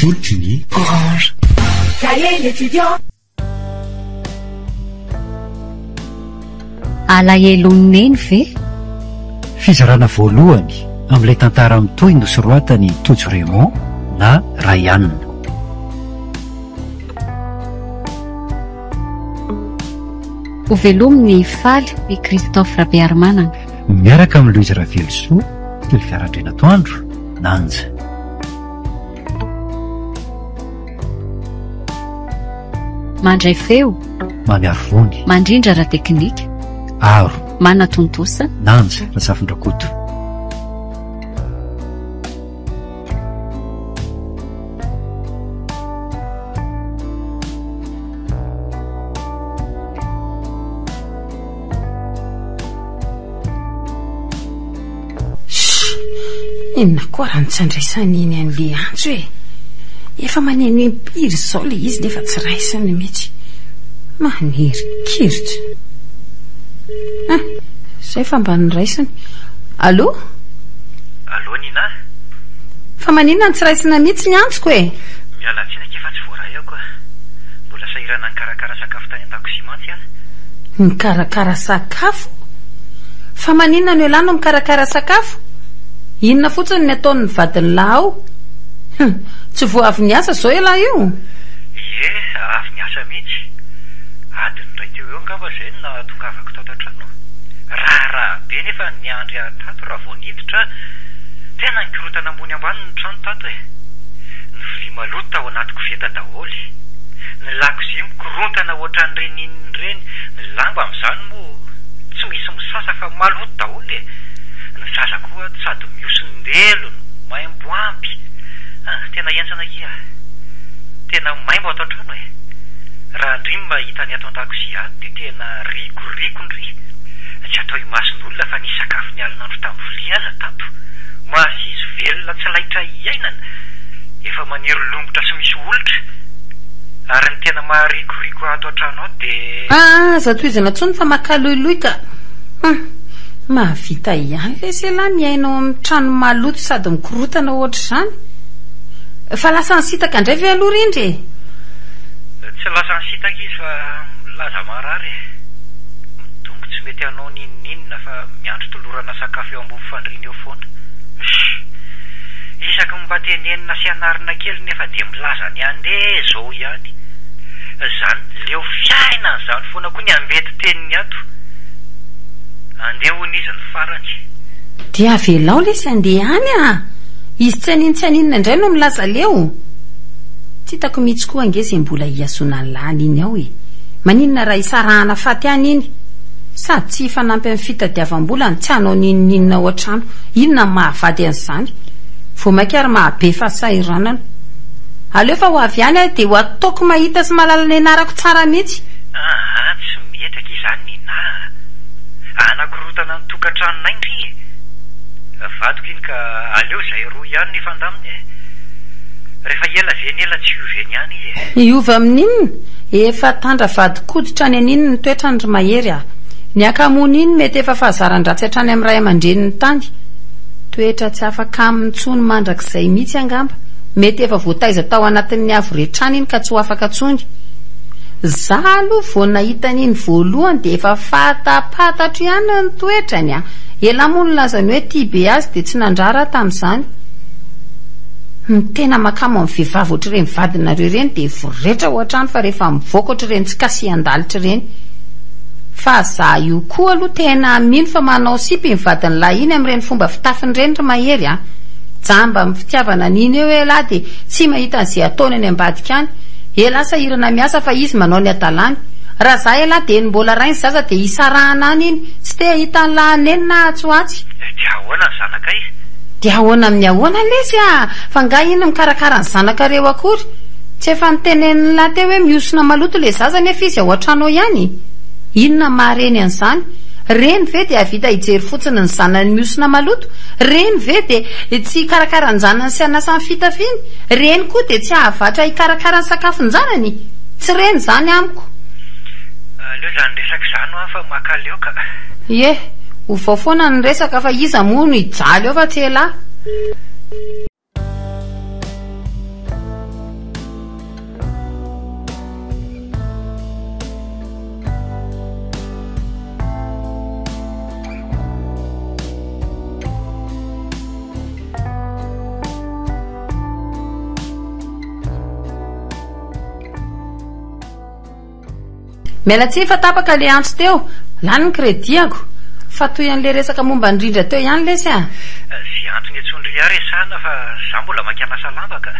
tolotry ny Orange. Cahier l'étudiant. Alahelo ve? Fizarana voalohany amin'ilay tantara mitohy nosoroatany Tojo Raymond na Ryan. Ho velominy faly i Christophe Rabearmanana. Miaraka amin'ny Louise Ravelsoa, telo fiarahandrena atoandro, Nanja. Mandray feo, Maniaro vony, mandrindra raha teknika, aro, manatontosa, Nanja Rasafindrakoto. Inona koa raha nitsandraisany iny an'le antso e. Efa maneno impiry zao le izy nefa tsy raisany mihitsy. Manerikiritry. Zay fa mba niraisany. Allô? Allô Nina? Fa maninona tsy raisina mihitsy ny antsoko e? Miala tsina kefa tsy voaray aho koa. Mbola sahirana nikarakara sakafo tany an-dakozia mantsy aho. Nikarakara sakafo? Fa maninona no elana mikarakara sakafo? Inona fotsiny ny ataon'ny vadiny lahy ao? Tsy voa avy niasa zao elahy io? Ie, avy niasa mihitsy. Adiny ray teo eo angamba zay na tongavako tato an-trano. Raha be nefa ny andry tato raha vao niditra, tena nikorotana ambony ambany ny trano tato e. Ny vilia maloto ao anaty koveta daholy. Ny lakozia mikorontana ohatran'ireny inon'ireny. Ny lamba amin'izany moa tsy misy misasa fa maloto daholy e. Ny zaza koa sady miosondelony, maimbo ampy. Tena enjana kia. Tena maimbo ato an-trano e. Raha ndrimy mahita ny ato an-dakozia dia tena rikorikondry. Tsy atao imason'olona fa ny sakafo ny alin'andro tamin'ny vilia aza tato. Mahasisy velona tsy laitra iainana. Efa maniry lombotra sy misy olitra. Ary ny tena maharikoriko ato an-trano ao dia zatoizana tsony fa makaloiloy ka. Mahavita ihany le sela miainao amin'ny trano maloto sady mikorotana ohatra izany. Fa lasa nisitaka indray ve aloha rindry? Tsy lasa nisitaka izy fa laza marary. Midongo tsy mety anao ninninina fa miandro tolorana sakafo eo ambony fandriana eo foana. Isaky mba tenenina sy anarina kely nefa dia milaza ny andeha zao ihany. Zany leo fiainana zany foana koa ny ambety teniny ato. Andeha hon'izy ny farany. Dia avelao lesy andeha any Izy tsy aninona indray no milaza leo. Tsy hitako mihitsy koa angeza mbola hiasona ny lany iny ao e. Maninona raha isarahana faty any iny? Sady tsy hifanampy amin'ny fitadiavam-bola tsy hanao ninninina ao an-trano. Inona mahavady an'izany? Vao maika ary mahabe fahasahiranana. Aleo fa ho avy any dia ho ataoko mahita sy mahalala ny anarako tsara mihitsy. Tsy metaka izany Nina. Anakorotana ny tokantranonay ndry. Vadiko iny ka aleo zay roa ihany nefa andaminy e. Rehefa ela veny ela tsy ioveny ihany izy. Iova amin'inona? Efa tandra vadikoditra any an'iny ny toetrany ry mahery Ny akamony iny mety efa fahazaran-dratsy hatrany amin'ny ray aman-dreniny tany. Toetra tsy afaka aminy tsony mandrakizay mihitsy angamba. Mety efa voataiza tao anatin'ny avo rehetrany iny ka tsy ho afaka tsony. Zalo vao nahita an'iny voalohany dia efa fatapatatro ihany ny toetrany Ela moa nolaza ny hoe tia be azy dia tsy nandrara tamin'izany. Ny tena makamo amin'ny vehivavy ohatr'ireny vadinareo ireny dia voretra ao an-trano fa rehefa mivoaka ohatr'ireny tsy kasihan-dalitra ireny. Fa za io koa aloha tena mino fa manao sipy ny vadiny lahy iny amin'ireny fomba fitafiny ireny ry mahery Jamba amin'ny fitiavana n'iny eo ela dia tsy mahita an'izay ataony any ambadika any. Ela sahirana miasa fa izy manao ny adalany. Raha za ela dia ny mbola rainy zaza dia isarahana any iny. Tsy te hitan'ny lahaneny na atsoatsy. Dia ahoana ny zanaka izy? Dia ahoana amin'ny ahoana lesy fa nga iny mikarakara ny zanakareo akory. Tsy efa niteneniny lahy teo hoe miosona maloto le zaza nefa izy ao an-trano ihany. Inona mahareny an'izany? Reny ve dia avita hijery fotsiny ny zanany miosona maloto? Reny ve dia tsy hikarakara ny zanany sy anasany fitafiny? Reny koa dia tsy ahavatra hikarakara ny sakafo ny zanany? Tsy reny zany amiko. Aleo zany resaka izany fa makaleo ka. Ho vao foana ny resaka fa iza moa no hijaly eo fa tsy ela. mialatsy fa tapaka le antso teo lany ny krediako fa toy an'le resaka momba indrindra teo ihany lesy a sy antony etsondry resahana fa za mbola makianasa lambaka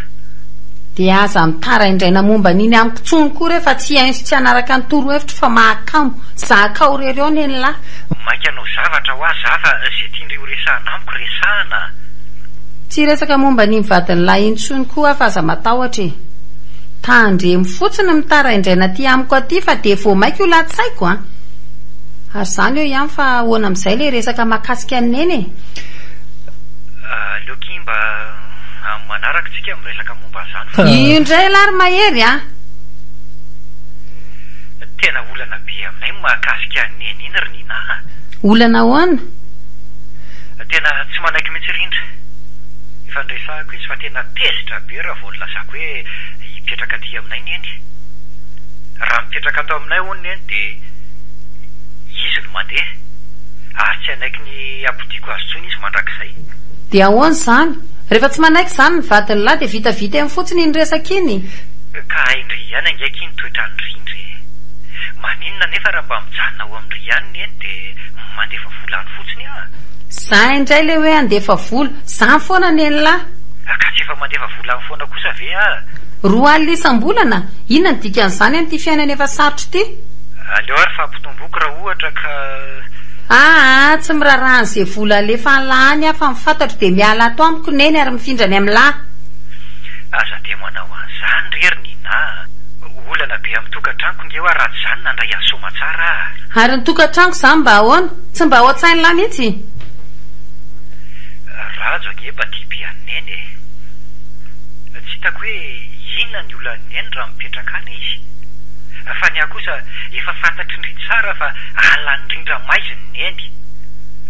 dia aza mitara indraina momba niny amiko tsony koa rehefa tsy ainso tsy hanaraka ny toro hevitra fa mahakamo zakao rery eo neny lahy maikanao zavatra ho azy za fa zay tiandreo resahana amiko resahana tsy resaka momba ny mivadiny lahy intsony koa fa aza matahotra e tandremy fotsiny mitara indraina ty amiko aty fa de vo maika io latsaiko a ary zany eo ihany fa ahoana amin'izay le resaka mahakasika amineny leokimba manaraka tsika miresaka momba zany indray lary mahery a tena olana be aminay mahakasika neny iny ry nina olana ahoana tena tsy manaiky mihitsy rindra efa ndresahako izy fa tena tezitra be raha vao nylazako hoe hipetraka aty aminay neny raha mipetraka atao aminay hono neny de izy no mandeha ary tsy anaiky ny ampodiko azy tsony izy mandrakizay dia ahoana zany rehefa tsy manaiky zany ny vadiny lahy de vitavita eny fotsiny iny resaka iny ka indry ihany angaiky iny toetrany rindry maninona nefa raha mba mijanona ao amin'ry ihany neny de mandefa volany fotsiny a za indray le hoe andefa vola zany foana neny lahy ka tsy efa mandefa volany foana kosa ve a roa alina isam-bolana inona ny dikan'izany amin'ity fiainana efa sarotro ty aleo ary fa ampitomboky raha ohatra ka tsy miraran'izay vola alefa nlahany a fa mifantatro de miala ato amiko neny ary mifindrany amin'ny lahy aza de manao an'izany rery nina olana be amin'ny tokantranoko ngeo a raha zany nandray azy somatsara ary ny tokantranoko zany mba ahoana tsy mba ao an-tsainy lahy mihitsy rajo angepa ty be anneny tsy hitako hoe inona ny olany neny raha mipetraka any izy fa ny akosa efa fantatry ndry tsara fa alany rindra maiziny neny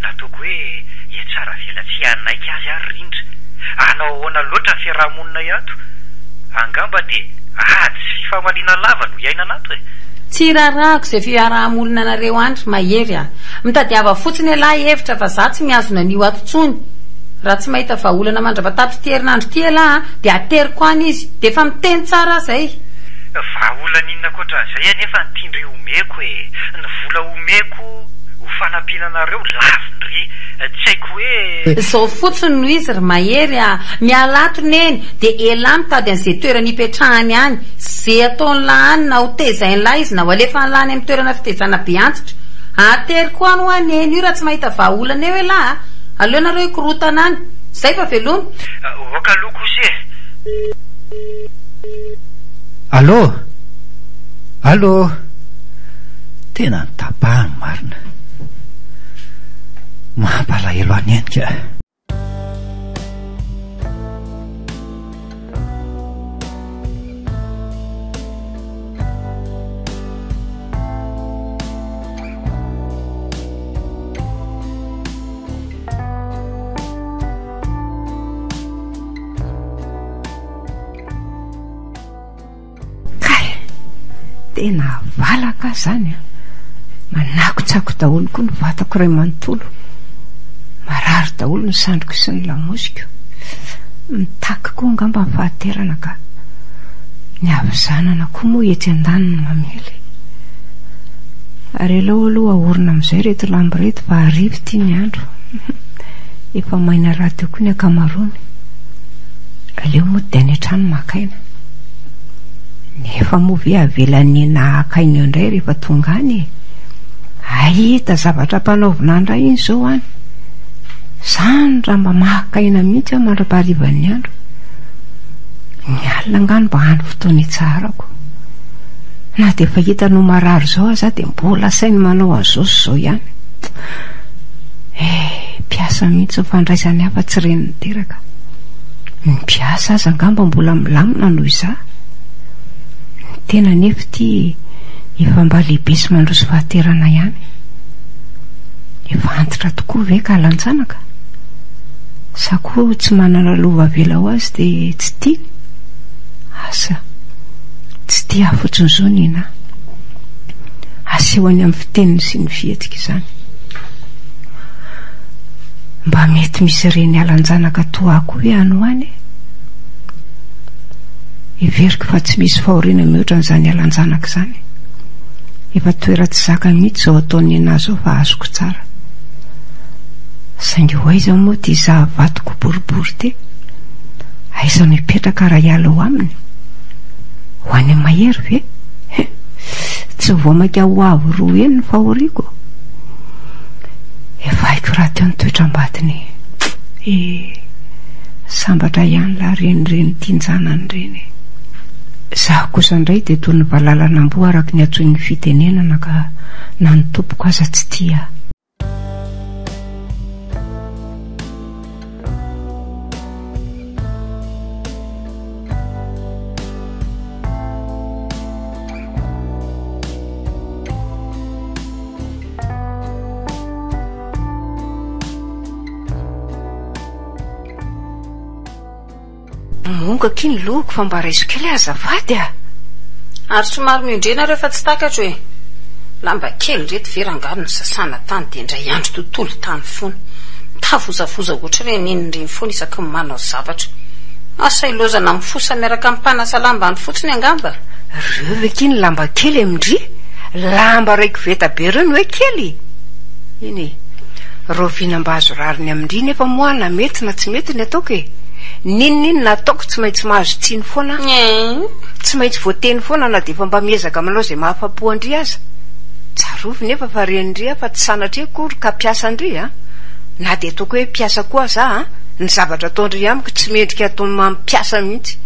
nataoko hoe tsara vela tsy anaiky azy ary rindra anao ahoana loatra ny fiarahamonina iato angamba de ady sy fifamaliana lava no iainana ato tsy rarahako izay fiarahamonina anareo andry mahery a mitadiava fotsiny lahy hevitra fa za tsy miazona an'io ato tsony raha tsy mahita vaolana mandravatapitry ty herinandro ty lahy de ateriko any izy de efa miteny tsara zay vaolana inona koatran'izay anefa ny tiandre omeko ny vola omeko ho fanampinanareo lavindry tsy haiko hoe zao fotsiny no izy ry mahery a mialato neny de ela mitady an'izay toerana hipetrahany any zay ataony lahany na ho tezainy lahy izy na ho alefa ny lahany amin'ny toerana fitezana be antitra ateriko any ho aneny io raha tsy mahita vaolana eo lahy aleonareo hikorotana any zay fa velony oka aloha kosa allo tena ny tapahany marina mampalahelo any enika tena valaka zany a manakotsako daholo koa ny vatako ray manontolo marary daholo ny sandriko sy ny lamosiko mitaky koa ngamba ny fahaterana ka ny avy-zanana koa moa etsy an-daniny mamely ary aleo aloha aorina amin'izay reto lambo reto fa arivo tia ny andro efa maina raha teo koa ny akamarony aleo moa de any an-trano makaina nefa moa ve avelany nahakaina eo indray rehefa tonga any ahita zavatra mpanaovina andray iny zao any zany raha mba mahakaina mihitsy a mandra-paharivan'ny andro ny alina ngano mba hany fotoany tsarako na de efa hitanao marary zao aza de mbola sainy manao an'izao sy zao ihany mpiasa mihitsy fandraisany hafa tsy reniny teraka mpiasa aza ngamba mbola milamina noho iza tena nefa ty efa mba lehibe sy mandroso fahaterana ihany efa antitra tokoa ve ka lanjanaka sa koa tsy manana lova vela ho azy de tsy tia asa tsy tia fotsiny zao nina asehoany amin'ny fiteniny sy ny fihetsika izany mba mety misy reny alanjanaka toako hoe ano any everiko fa tsy misy fahoriana mihoatra n'izany alanjanaka izany efa toera tsy zaka mihitsy zao ataony anazy ao fa azoko tsara. Saingy ho aiza moa ty zahavatoko boribory ty, aiza mipetraka raha hiala ho aminy, ho any mahery ve? Tsy voamaka ho avo roa eny ny fahoriako. Efa haiko raha teo ny toetram-batiny. Sambatra ihany la renireny tinjanany reny. Zaho kosa indray dia toy ny valalanam-bo araka ny atsoin'ny fitenenana ka na ny tompoko aza tsy tia. Monga kiny loko fa mba raiso kely azafady a. Ary somary miondrena rehefa tsy takatra hoe lamba kely reto verangano ny sasana tany dia indray andro tontolo tany foana. Tafozafoza oatra reny inireny foana isaky ny manao zavatra. Asa ilozana mifosa miaraka mpanasa lamba ny fotsiny angamba. Reo ve kiny lamba kely amindry? Lamba raiky veta be reny hoe kely. Iny rovinamba azo rariny amindry nefa moana mety na tsy mety ny ataoko e. Ninina ataoko tsy maintsy mahazo tsiny foana. Tsy maintsy voateny foana na dia efa mba miezaka manao izay mahafapo andry aza. Tsarovy nefa fa renindry fa tsy sanatria kory ka piasa andry a. Na dia ataoko hoe piasa koa za ny zavatra ataondry amiko tsy mendrika ataony mampiasa mihitsy.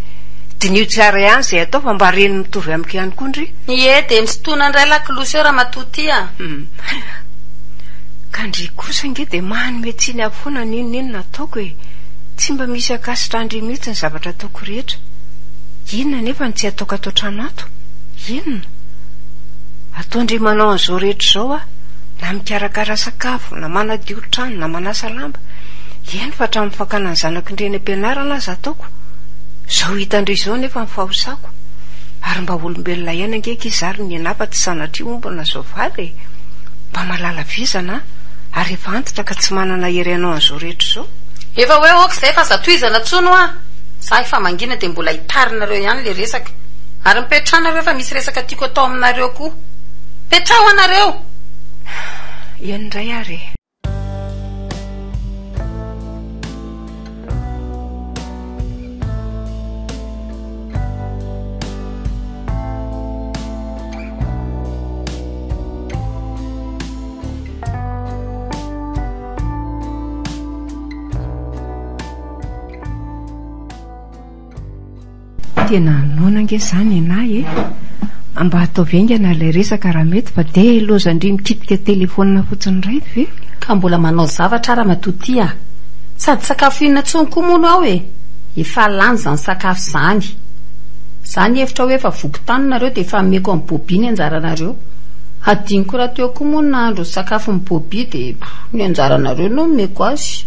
Dinio tsara ihany izay atao fa mba reny mitovy amiko ihany koa ndry. Ie dia misotona indray lakilosy eo raha matoty a. Ka ndry kosa nge dia manome tsiny aby foana ninina ataoko e. Tsy mba misy akasitra andry mihitsy ny zavatra ataoko rehetra. Inona nefa ny tsy ataoko atao trano ato? Inona? Ataondry manao an'izao rehetra izao a, na mikarakara sakafo, na manadio trano, na manasa lamba. Eny fa hatramin'ny fakana ny zanako indreny am-pianarana aza ataoko. Zao hitandry izao nefa mifahosako. Ary mba olombelona ihany angeka izary ny enafa tsy sanatria ombana zao vady. Mba malala vizana ary efa antitra ka tsy manana hery anao an'izao rehetra izao. Efa hoe oka izay fa zatoizana tsono a. Za efa mangina dia mbola hitarinareo ihany le resaka. Ary mipetrahanareo fa misy resaka tiako atao aminareo koa. Petraho anareo. Eny indray ary. Tena nonange zany enahy e. Mba atao viaingana ilay resaka raha mety fa dia lozandry mikitika telefona fotsiny iray ve? Ka mbola manao zavatra raha matoty a. Sady sakafo inona tsony koa mono ao e. Efa lany zany sakafo zany. Zany efitra hoe efa voky-tanonareo dia efa ameko amin'ny bobi ny anjaranareo. Adiniko raha teo koa mono nahandro sakafo amin'ny bobi dia ny anjaranareo no meko azy.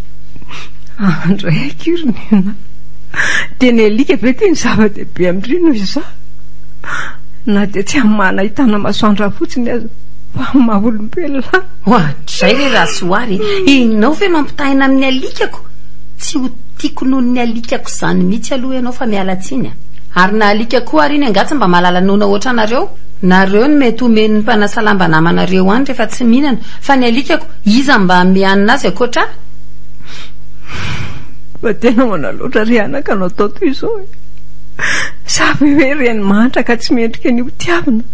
Andray akiriny. Tena elika ve ty ny zava-dehibe amindry noho iza. Na dia tsy hamana hitana masoandra fotsiny aza fa maha-olombelona. Zay re raha soary. Inao ve mampitahina amin'ny alikako? Tsy ho tiako noho ny alikako zany mihitsy aloha ianao fa miala tsiny. Ary na alika koa ary iny angatsy mba malala nona oatra anareo. Nareo no mety omeny ny mpanasa lamba namanareo any rehefa tsy mihinana. Fa ny alikako iza mba mihanina azy akoatra? Fa tena manaloatra rehanaka anao atao toy izao e. Savy hoe reny mantra ka tsy mendrika ny ho tiavina.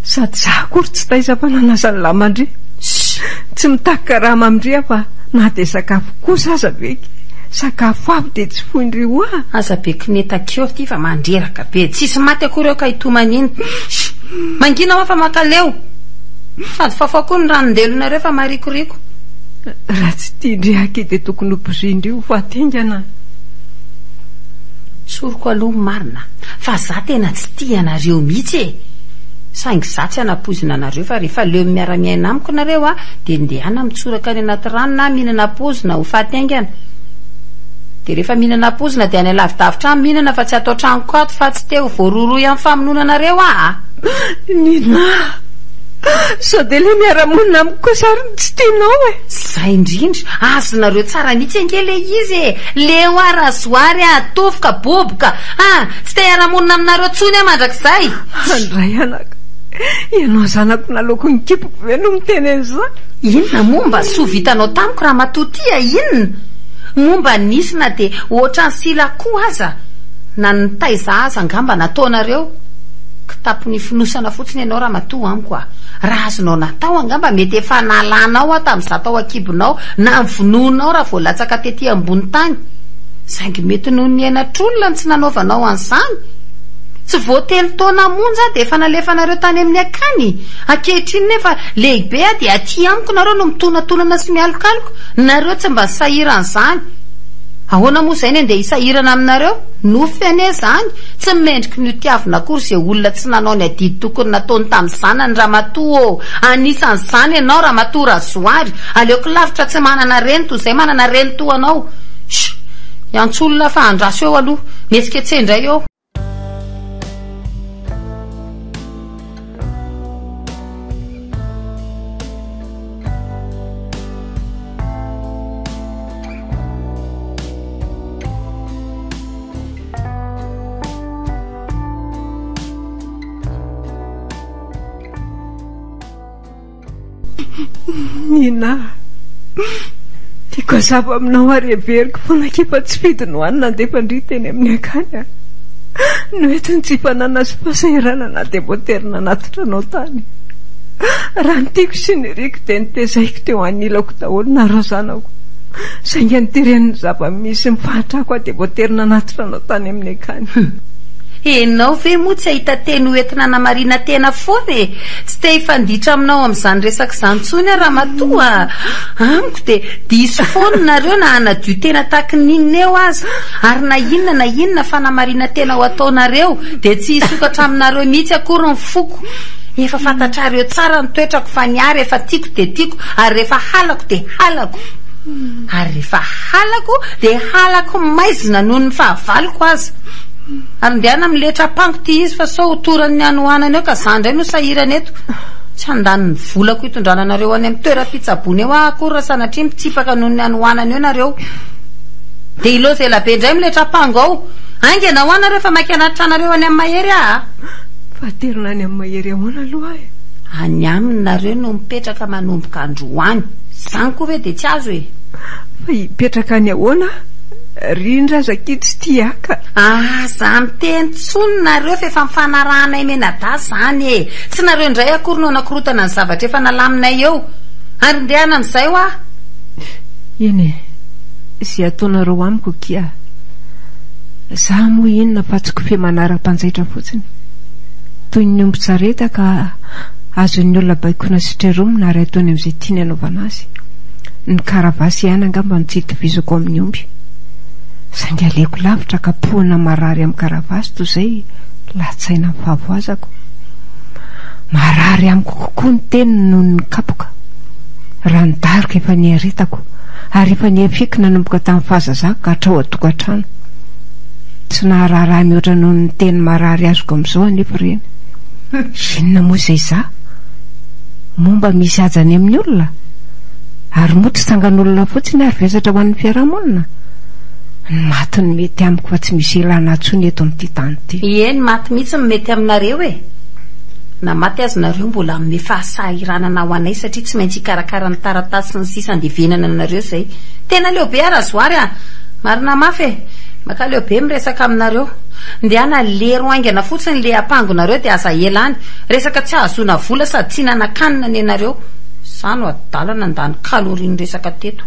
Sady za kory tsy taiza-pananasa ny lamandry. Tsy mitakika raha mamindria fa na dia sakafo kosa aza veke. Sakafo avy dia tsy foindry hoa. Aza be kineta-keo ty fa mandreraka be. Tsisy maty akory eo ka hitomaniny. Mangina hoa fa makaleo. Sady fafakoa ny ranondelonareo fa marikoriko. Raha tsy tiandry ake dia tokony hopozindry io fa atingana. Soroko aloha marina fa za tena tsy tia anareo mihitsy e. Saingy za tsy hanapozina anareo fa rehefa leo miara-miaina amiko nareo a dia ndehana mitsoraka any anaty rano na mihinana pozina ho fahatingana. Dia rehefa mihinana pozina dia any alavidavitra mihinana fa tsy atao tranoko ato fa tsy teo voaroroy amin'ny famononanareo a. Nina sao dia le miara-monina amiko koa sariny tsy tianao e. Zay indrindra azonareo tsara mihitsy ange le izy e. Le ho arazoary atofoka boboka. Tsy te hiara-monina aminareo tsony mandrakizay. Andray anaka ianao zanako naloko ny kipoko ve no miteny an'izany? Inona momba so vitanao tamiko raha matotia? Inona momba nisina dia ohatra ny sila koa aza na nitaiza aza angamba nataonareo? Kitapony finosana fotsiny ianao raha matoa amiko a. Raha azonao natao angamba mety efa nalanao a tamin'iza tao akibonao na nivononao raha voalatsaka tetỳ ambony tany. Saingy mety noho ny ainatr'olona ny tsy nanaovanao an'izany. Tsy voatelo taona monja dia efa nalefanareo tany amin'ny akany. Ankehitriny nefa lehibe a dia aty amiko nareo no mitonatonana sy mialokaloka. Nareo tsy mba sahiran'izany. Ahoana moa izay ny andeha hisahirana aminareo? Nofy ane izany. Tsy mendriky ny tiavina akory izay olona tsy nanao ny adidy tokony nataony tamin'ny zanany ramatoa. Anisan'izany ianao ramatoa Razoary. Aleoko lavitra tsy manana reny toy izay manana reny toa anao. Antsolona fa andraso eo aloha. Mihetsiketsy indray eo. Nina, tiako azava aminao areveriko fa nakipa tsy fidy no any nandefa ndriteny amin'ny akany a. No etiny tsy fanana sy fasairana na dia voaterina natotranao tany. Raha ny tiako sy ny riko dia nitezaiko teo anilako daholo na razanako. Saingy niteren'ny zava-misy mifahatrako a dia voaterina natotranao tany amin'ny akany. Enao ve moa tsy ahita teny hoentina namarina tena foana e? Tsy te hifanditra aminao amin'izany resaka izany intsony raha matoa. Amiko dia diso foana nareo na hanadio tena tahaka ninona eo aza. Ary na inona fa namarina tena ho ataonareo dia tsy hisokatra aminareo mihitsy akory ny foko. Efa fantatrareo tsara ny toetrako fa ny ary efa tiako dia tiako ary rehefa halako dia halako. Ary rehefa halako dia halako maizina noho ny fahavaloko aza. Ary ndiana miletra pango ty izy fa sao toran'ny anohanany eo ka zandray no sahirana eto. Tsy handany ny volako hitondrananareo any amin'ny toeram-pitsabony eo akory raha sanatria mitsipaka noho ny anohanany eo nareo. Dia iloza elabe indray miletra pango ao. Aingana hoana rehefa makianatra anareo any amin'ny mahery a. Faterina any amin'ny mahery ahoana aloha e? Any aminy nareo no mipetraka manomboka androany. Izany koa ve dia tsy azo e? Fa hipetraka any ahoana? Rindra zakitsy tiaka. Za miteny tsony nareo fa efa mifanarahanay menada zany e. Tsy nareo indray akory no nakorotana ny zavatra efa nalaminay eo. Ary ndeana amin'izay ho a. Eny izay ataonareo amiko kia. Za moa inona fa tsy kofe manara-panjaitra fotsiny. Toy ny omby-tsareta ka azon'ny olona baikona sitreromina ary ataony amin'izay tiany anaovana azy. Ny karavasy ihany angamba no tsy hitovizako amin'ny omby. Saingy aleko lavitra ka pohana marary amin'ny karavasy toy izay latsaina amin'ny fahavoazako. Marary amiko kokoa ny teny noho ny kapoka. Raha nidaroka efa niaretako ary efa niafiko nanomboka tamin'ny fahazazako ka hatrao an-tokantrano. Tsy nahararaha mihoatra noho ny teny marary azoko amin'izao anefa ireny. Inona moa izay za? Momba misy ajany amin'ny olona? Ary moa tsy sangan'olona fotsiny ary vesatra ho an'ny fiarahamonina? Ny maty ny mety amiko fa tsy misy ilana atsony eto amin'ity tany ity. Eny maty mihitsy ny mety aminareo e. Na maty azy nareo mbola amin'ny fahasahiranana ho anay satria tsy maintsy hikarakara ny taratasy sy ny sisa andevenana anareo izay. Tena leobe Razoary a. Marina mafy e. Maka leobe miresaka aminareo. Ndiana lero aingana fotsiny le ampangonareo dia aza elany. Resaka tsy ahazoana vola sady tsy nanan-kanina ny anareo. Sa no adalana ndany kaloriany resaka teto.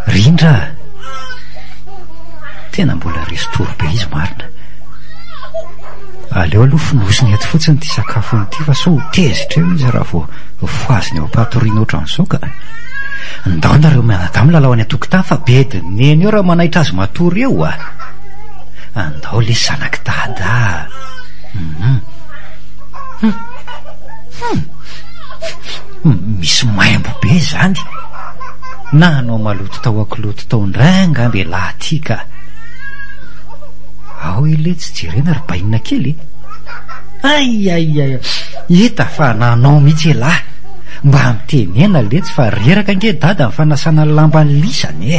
Rindra tena mbola restory be izy marina. Aleo aloha finosiny eto fotsiny ty sakafo ity fa sao tezitra eo izy raha vao foaziny eo ampatoriana ohatran'izao ka ndao nareo mianadahy milalao any atokotany fa bediny eny eo raha manaitra azy matory eo a. Andao le zanaky dada. Misy maimbo be zany. na anao maloto tao akoloto tao indray angamby lahy ty ka ao ile tsy jerena ry bainina kely aiaiai eta fa nanao mihitsy lahy mba mitenena letsy fa reraka ange dada ny fanasana lamba ny lisany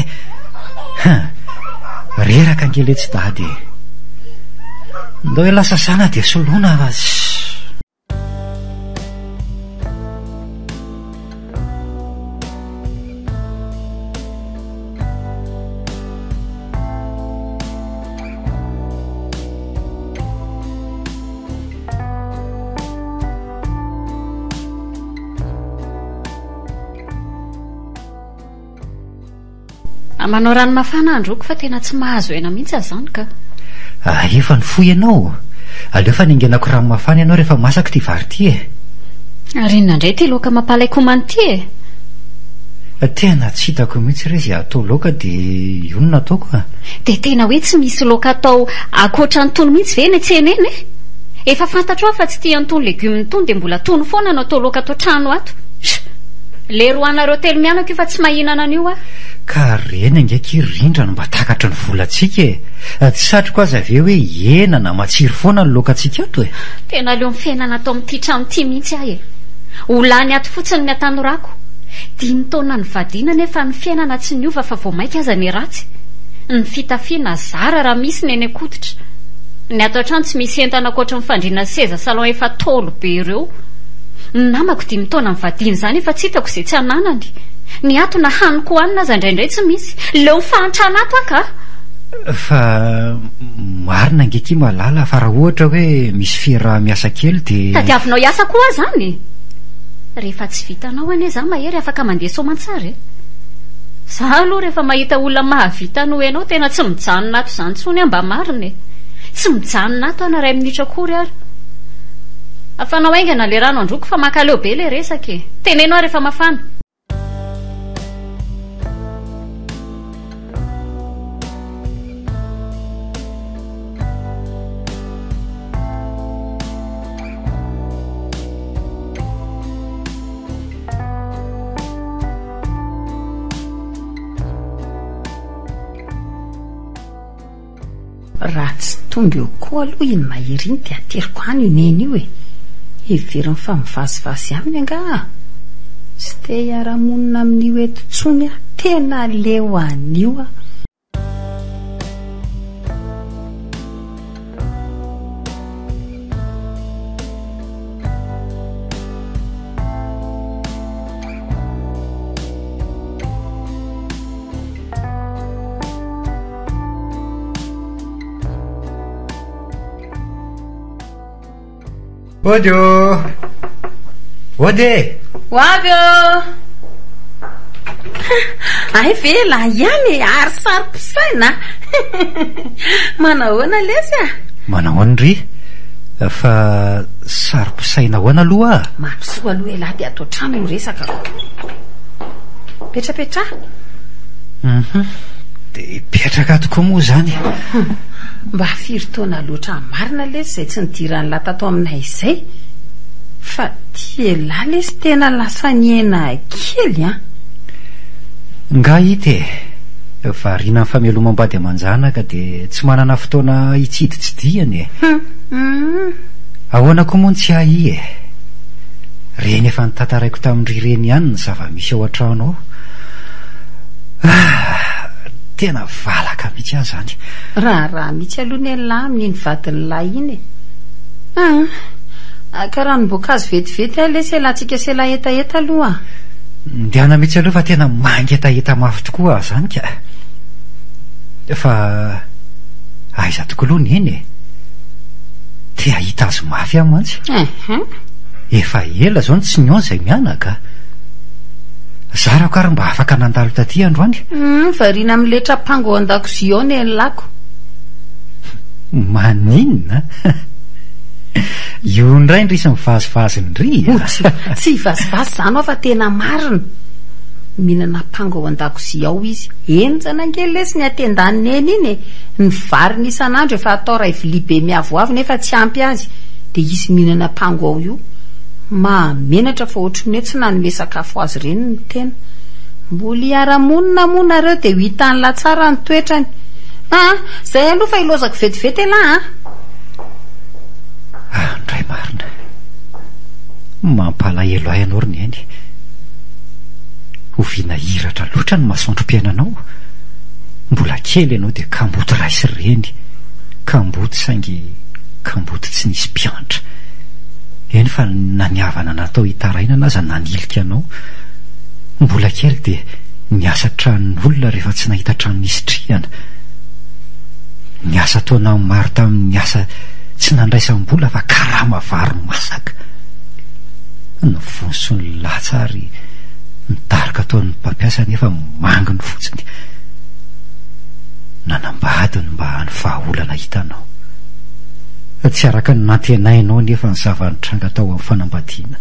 reraka ange letsy dady ndao hoe lasa sana dia soloana manao rano mafana androko fa tena tsy mahazo ena mihitsy azany ka efa ny foy ianao aleo fa ningenako rano mafana ianao rehefa masaka ty vary ty rinona indray ty loaka mampalaikomany ty tena tsy hitako mihitsy re zay atao loaka dia io no nataoko dia tena hoe tsy misy loaka atao akoatra nytony mihitsy ve ny tsena eny efa fantatro fa tsy tia nytony legioma nytony dia mbola tony foana no atao loaka atao trano ato le roanareo telo mianako io fa tsy mahinana an'io ka reny angaiky rindrano mba takatry ny volantsika tsy satroko aza ave hoe enana matsiro foana ny lokantsika ato tena leo mifiainana atao amin'ity trano ity mihitsy ahy olany ato fotsiny ny atanorako 5 taona ny vadina nefa ny fiainana tsy niova fa vao maika aza ny ratsy ny fitafiana zara raha misy ny eny akoditra ny ato an-trano tsy misy entana akoatra mifandrina seza salon efa tolo be ireo ny namako 5 taona ny vadina zany efa tsy hitako izay tsy ananany ny ato na haniko hoanina aza indraindray tsy misy leo mifahantrana ato aka fa marina angeky malala fa raha ohatra hoe misy fiera miasa kely dia tadiavinao hiasa koa zany rehefa tsy vitanao ane za mahery afaka mandeha soamantsara za aloha rehefa mahita olona mahavita no ianao tena tsy mijanona ato zany tsony mba marina tsy mijanona ato ana 2 minitra kory ary afanao aingana le rano androko fa makaleo be le resaka tenenao rehefa mafana raha tsy tonga eo koa aloha iny mahery iny dia ateriko any io neny io everiny fa mivazivasy aminy anga tsy te hiara-monina amin'io eto tsony tena leo an'io Odio ode hoavy ay vela ihany ary saro-pisaina manahoana lesy manahoana ry fa saro-pisaina hoana aloha mampisoa aloha elahy dia atao trano no resaka petrapetra dia petraka tokoa moa zany mba firy-taona loatra marina lesy izay tsy nidirany latato aminay izay fa tiela lesy tena lasa niena kely nga hita variana ny famelomam-bady aman-janaka dia tsy manana fotoana hitsiditsidihany ahoana koa moa ny tsy ahy reny efa nitantaraiko tamin'ry reny ihany ny zava-misy ao an-trano tena valaka mihitsy ahy zany raha mihitsy aloha ny lahy amin'iny vadiny lahy iny ka raha nyboankazo vetivety ahy lesy elantsika sy ela etaeta aloha ndiana mihitsy aloha fa tena mangetaheta mafy tokoa zany ka fa aiza toko aloha neny te ahita azo mafy ahy mantsy efa ela zao ny tsy nion izay mianaka zarako ary mba afaka nandalo taty androany variana amin'letra mpango ao an-dakozia ao ny enilako maninona io ndray ndrisy mivazivazy ndry tsy vazivazy zany ao fa tena marina mihinana mpango ao an-dakozia ao izy enjanangely lesy ny atendaniny eny iny ny vary ny isan'andro efa atao ray vilia be miavoavo nefa tsy ampy azy dia izy mihinana mpango ao io mamenatra fa ohatrany hoe tsy nanome sakafo azy ireny ny tena mbola hiara-monina moa nareo dia ho hitan'la tsara ny toetrany. Zay aloha fa ilozako vetivety elahy ndray marina mampalahelo ahy ianao ry ny ainy. Hoviana hiratra loatra ny masoandrom-piainanao. Mbola kely ianao dia kamboty raisy reny, kamboty saingy kamboty tsy nisy mpianatra. Eny fa naniavana natao hitaraina anazy nanilika anao. Mbola kely dia niasa tranon'olona rehefa tsy nahita trano nisy trihana. Niasa taona maro tamin'ny asa tsy nandraisam-bola fa karama vary masaka. Nivonso ny latsa ary nitarika taon'ny mpampiasa nefa manginy fotsiny. Nanambadiny mba hany vahaolana hitanao. Tsy araka ny nantenainao nefa ny zavanitranga tao amin'ny fanambadiana.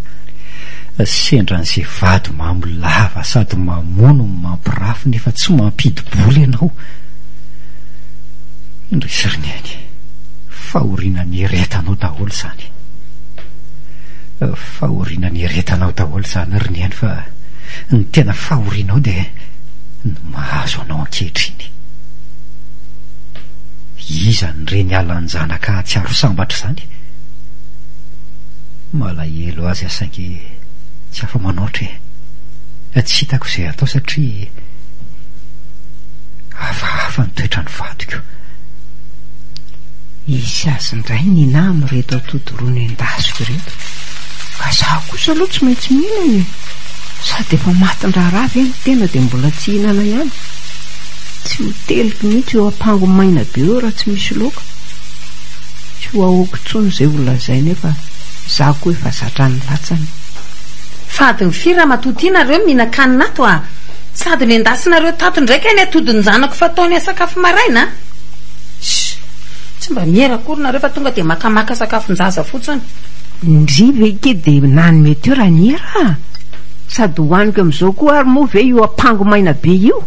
Sendra n'izay vady mamolava sady mamono mampirafy nefa tsy mampidiboly ianao. Indrisiriny any fahoriana ny eretanao daholo zany. Fahoriana ny eretanao daholo zany ry ny any fa ny tena fahorianao dia ny mahazo anao ankehitriny. Iza ny reny alan'ny zanaka tsiaro sambatra zany. Malahelo azy asaingy tsy afa manoatra tsy hitako izay atao satria hafahafa ny toetrany vadiko. Isy azy indray ny namy reto atodorony endasiko reto ka zaho kosa aloha tsy maintsy mihinana sady efa matindra eny tena dia mbola tsy hinana ihany. Tsy hoteliko mihitsy eo ampango maina be eo raha tsy misy loka. Tsy ho aoko tsony izay olazay nefa zaho koa efa zatra ny latsany. Fady ny fira matotianareo mihinan-kanina ato sady ny endasinareo tato ndraika ny atodiny zanako fataony sakafo maraina. Tsy mba miera kory nareo fa tonga dia makamaka sakafon-jaza fotsiny. Ndry ve ke dia nanome teo raha ny era sady hoaniko amin'izao koa ary moa ve io ampango maina be io.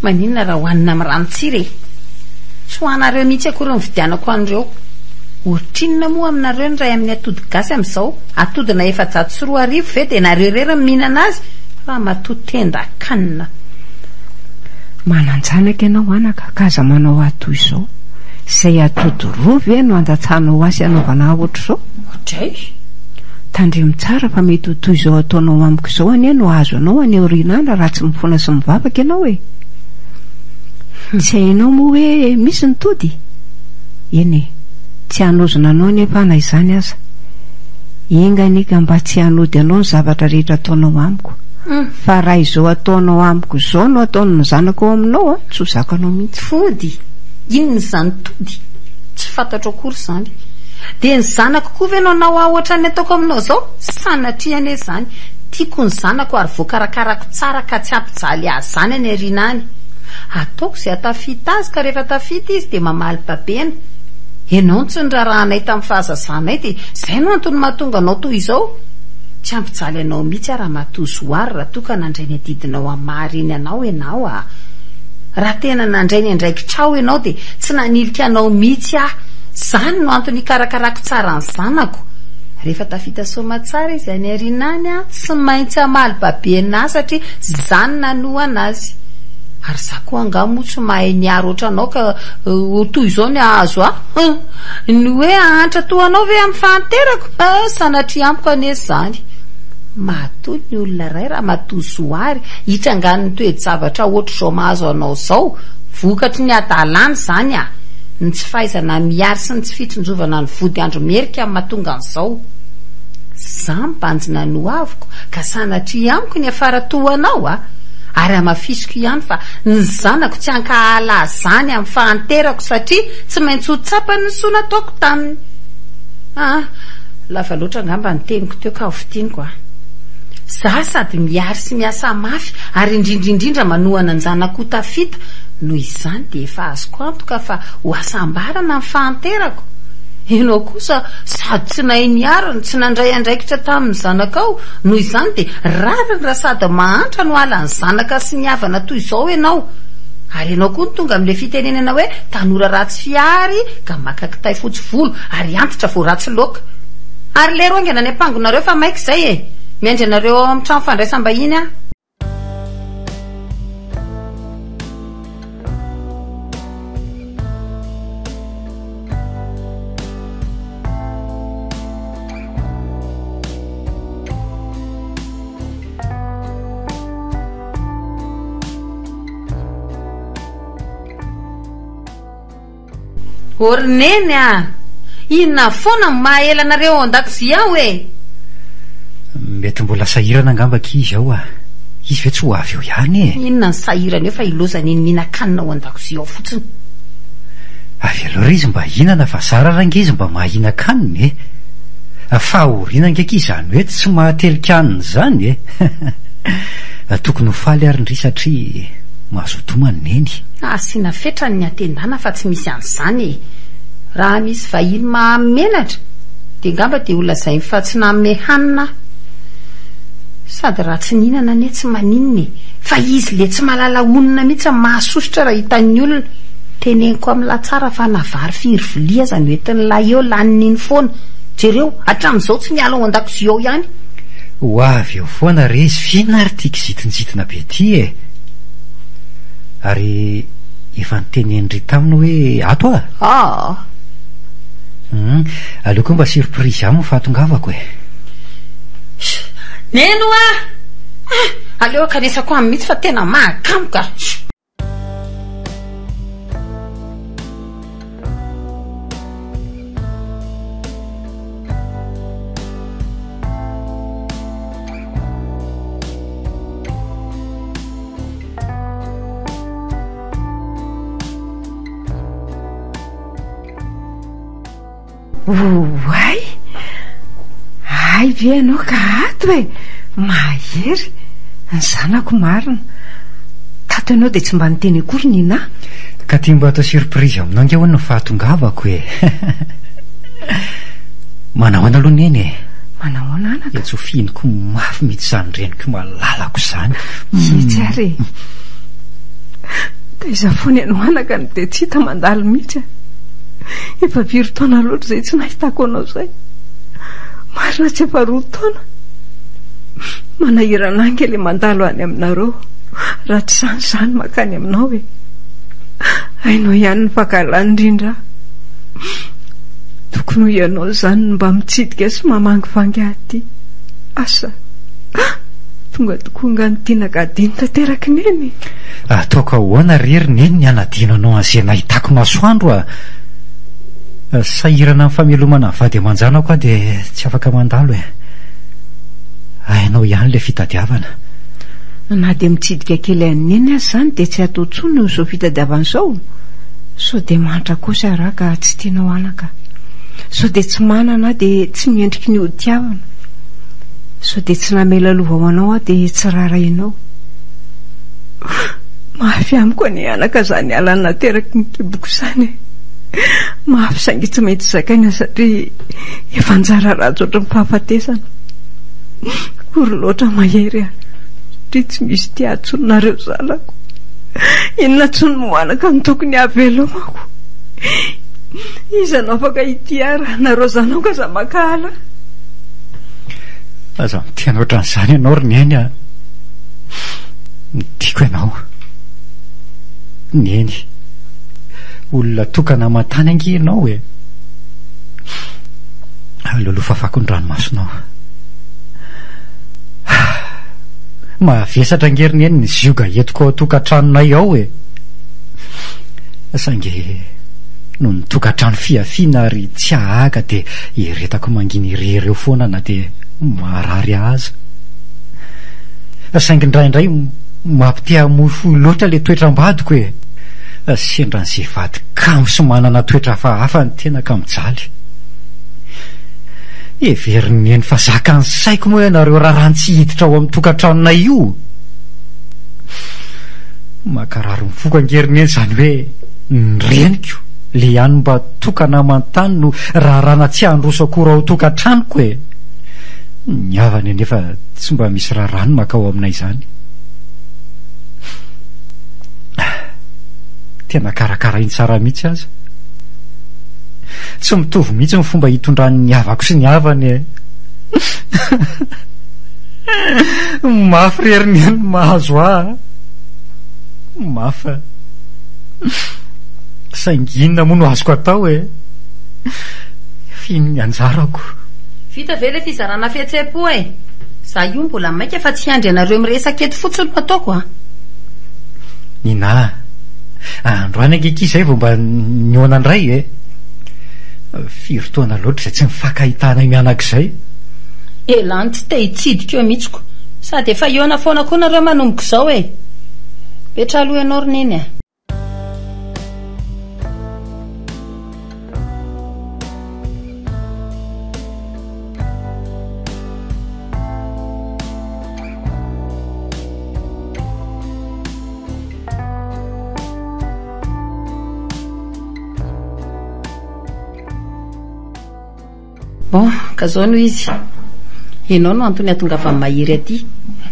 Maninona raha hoanina amin'ny ranotsira tsy hoanareo mihitsy akory ny vidianako an'ireo. Ohatrinona moa aminareo ny ray amin'ny atody gasy amin'izao atodina 440 ve dia nareo rery mihinana azy raha matotenda kanina. Mananjanaka ianao anaka kaza manao atoy izao izay atody roa ve no andatsanao azy anaovana ohatr'izao. Otray tandremo tsara fa mety ho toy izao ataonao amiko izao anie no azo anao any aorianana raha tsy mifona sy mivavaka ianao e. Tsy hainao moa hoe misy ny tody. Eny e tsy hanozona anao nefa na izany aza. Enganika mba tsy hanody anao ny zavatra rehetra ataonao amiko. Fa raha izao ataonao amiko izao no ataon'ny zanako ao aminao tsy ho zakanao mihitsy. Fody inona izany tody tsy fantatro akory izany. Dia ny zanako koa ve nanao ahoatra ny ataoko aminao izao. Sanatriany izany tiako ny zanako ary voakarakarako tsara ka tsy ampijaly azy zany any ariana any. Ataoko izay atafita azy ka rehefa tafita izy dia mamaly babena. Ianao tsy nirarahanay tamin'ny fahazazanay dia izay no antony mahatonga anao toy izao. Tsy ampijaly anao mihitsy raha matozo hoary raha toa ka nandray ny adidinao amin'ny mariny anao ianao raha tena nandray ny andraikitrao ianao dia tsy nanilika anao mihitsy zany no antony hikarakarako tsara ny zanako. Rehefa tafita soma tsara izy any arinany tsy maintsy amaly babena satria zany nanoana azy. Ary za koa angamo tsy mahay niaro ohatranao ka toy izao ny azo ny hoe ahantra toanao ve amin'ny fahanterako sanatria amiko anesy zany. Matoy ny olona ray raha matozo hoary hitrangany ny toe-javatra ohatr'izao mahazo anao izao vokatry ny adalany zany ny tsy fahaizana miary sy ny tsy fitsinjovana ny vody andro merika amin'ny mahatonga an'izao. Za mibanjina no aviko ka sanatria amiko ny afara toanao ary amafisiko ihany fa ny zanako tsy ankahala zany amin'ny fahanterako satria tsy maintsy ho tsapany ny soa nataoko taminy. Lava loatra ngamba ny teniko teo ka hovitiniko za sady miary sy miasa mafy ary indrindrindrindra manohana ny zanako ho tafita noho izany dia efa azoko antoka fa ho asambarana ny fahanterako. Ianao kosa sady tsy nahay niariny tsy nandray andraikitra tamin'ny zanakao noho izany dia rariny raha sady mahantra no ala ny zanaka sy ny havana toy izao ianao. Ary ianao koa ny tonga amin'ilay fitenenana hoe tanora ratsy fiary ka maka kitay fotsy volo ary antitra vo ratsy loka. Ary le rongana ny ampangonareo fa maika izay miandry anareo amin'ny trano fandraisam-bahiny a. Orineny a, inona foana mahaela anareo an-dakozia aho e? Mety mbola sahirana angambaka izy ao a. Izy ve tsy ho avy eo ihany e? Inona ny sahirana eo fa ilozany iny mihinan-kanina ao an-dakozia ao fotsiny. Avy aloha izy mba hinana fa zara ranga izy mba mahinan-kanina e. Fahoriana ngeky izany hoe tsy mahatelin-kanina zany e. Tokony ho faly ary ndry satria mahazo tomany neny. Asiana fetrany ny atendana fa tsy misy an'izany e. Raha misy vahiny mahamenatra dia ngamba dia olona izay fa tsy nanome hanina, sady raha tsy nihinana anie tsy maninona fa izy le tsy malala onona mihitsy mahasosotra raha hitan'ny olona. Teneniko amin'la tsara fa navary firy vilia zany hoentin'ilay eo laniny foana. Jereo hatramin'izao tsy miala ao an-dakozia ao ihany. Ho avy eo foana re izy fiana ary tia kizitinjitina be ty e. Ary efa nitenenindry taminy hoe ato a. Aleo koa mba surprise amo fahatongavako e. Neno a, aleo akanesako amin'ny mihitsy fa tena mahakamoka. Oay, ay ve anao ka ato e, mahery, ny zanako marina. Tato ianao dia tsy mba niteny akory nina. Ka tia mba atao surprise aminao nge hoany no fahatongavako e. Manahoana aloha neny e? Manahoana anaka? Tsy ho fihiniko mafy mihitsy izany reniko malalako izany. Tsy ary. Taiza foana ianao anaka no dia tsy hita mandalo mihitsy a. Efa firy taona loatra izay tsy nahitako anao izay. Marina tsy efa 2 taona. Manahirana ange le mandalo any aminareo raha tsy zany makany aminao e. Hainao ihany ny fahakalany indrindra. Tokony ho ianao izany mba mitsidika sy mamangivangy aty. Asa tonga tokoa nganotiana gadiny tanteraky neny. Ataoko ahoana rery neny ny anadino anao an'izay nahitako masoandro a. Sahirana amin'ny famelomana ny vady aman-janako dia tsy afaka mandalo e. Hainao ihany le fitadiavana. Na dia mitsidika kely an'iny azy zany dia tsy atao tsony izao fitadiavana izao. So dia mantra kosa raha ka tsy tianao anaka. So dia tsy manana dia tsy miendriky ny hodiavana. So dia tsy namela lova ho anao dia tsy rarainao. Mafy amiko ny anaka zany ala nateraky ny kiboko izany. Mafy saingy tsy mety zakaina satria efa njara ratsy ohatry ny fahafatesana. Kory loatra mahery a. Satria tsy misy tia atsononareo zanako. Inona tsony moanaka ny tokony havelomako. Iza no afaka hitiara nareo zanako aza makahala. Aza mitiana ohatran'izany ianao ry neny a. Tiako ianao. Neny. Olona tokana mantany ange ianao e. Lolo fafako ny ranomasonao. Mavesatra angery neny ny zioga entiko ao tokantranonay ao e. Saingy no ny tokantrano fiafiana ary tsy ahaka dia iretako manginy irery eo foana na dia marary aza. Saingy indraindray mampitia mofo loatra le toetrambadiko e. Sendran'izay vady kamo sy manana toetra hafa ny tena kamijaly. Everiny eny fa zaka ny saiko moa ianareo raha tsy hiditra ao amin'ny tokantranonay io. Makarary mifoka angeriny eny izany hoe ny reniko le ihany mba tokana mantany no rahana tsy handroso akora ao tokantranoko e. Ny havany anefa tsy mba misy rarano makao aminay izany. Tena karakara iny tsara mihitsy aza. Tsy mitovy mihitsy ny fomba hitondran'ny havako sy ny havany e. Mafy reriniany mahazo mafa sainginina moa no azoko atao finy anjarako. Vita ve le fizarana fihetseham-po za io mbola maika fa tsy andry anareo miresaka eto fotsiny no ataoko Nina androany ankeky izay vao mba niona indray firotoana loatra izay tsy mifankahitana mianak'izay elany tsy te hitsidika eo mihitsiko sady efa iona foana koa nareo manomboka izao petra aloha ianao roneny bon ka zao no izy ianao no antony atonga avy amin'ny mahery aty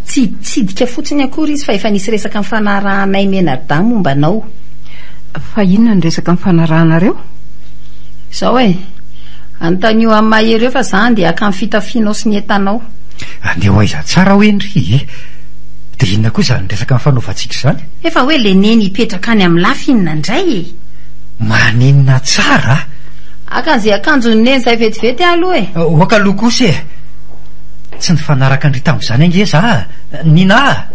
tsy hitsidika fotsiny akory izy fa efa nisy resaka amin'ny fanarahanay menardamo momba anao. Fa inona ny resaka amin'ny fanarahanareo? Zao antanio amin'ny mahery eo fa za andeha aka amin'ny fitafianao sy ny entanao. Andeha ho aiza tsara hoe ndry dia inona koa izany resaka amin'ny fanaovantsika izany? Efa hoe le neny hipetraka any amin'ny lafy inona indray manenina tsara akan'izay akanjo neny izay vetivety aloha oaka aloha kosa tsy nifanaraka andry tamin'izany ange za Nina.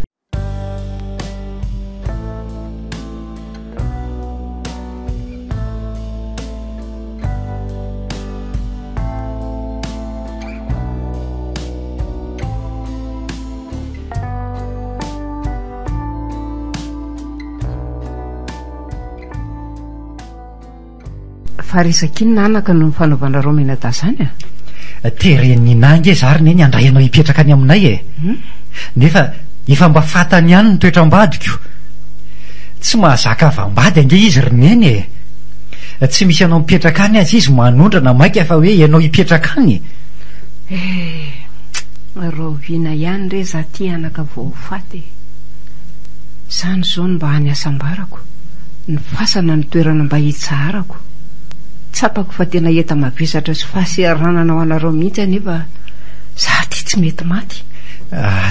Fa resak'inona anaka no fanaovanareo menada zany Tere Nina nge zary neny andrayanao hipetraka any aminay nefa efa mba fatany ihany ny toetrambadiko tsy mahazaka avambady ange izy roneny tsy misy anao mipetraka any azy izy manondrana maika fa hoe ianao hipetraka any roviana ihany re za ty anaka vao faty zany zao no mba hany asambarako ny fasana ny toerana mba hitsarako tsapako fa tena enta mavesatra sy fahasiaranana ao anareo mihitsy anefa za ty tsy mety maty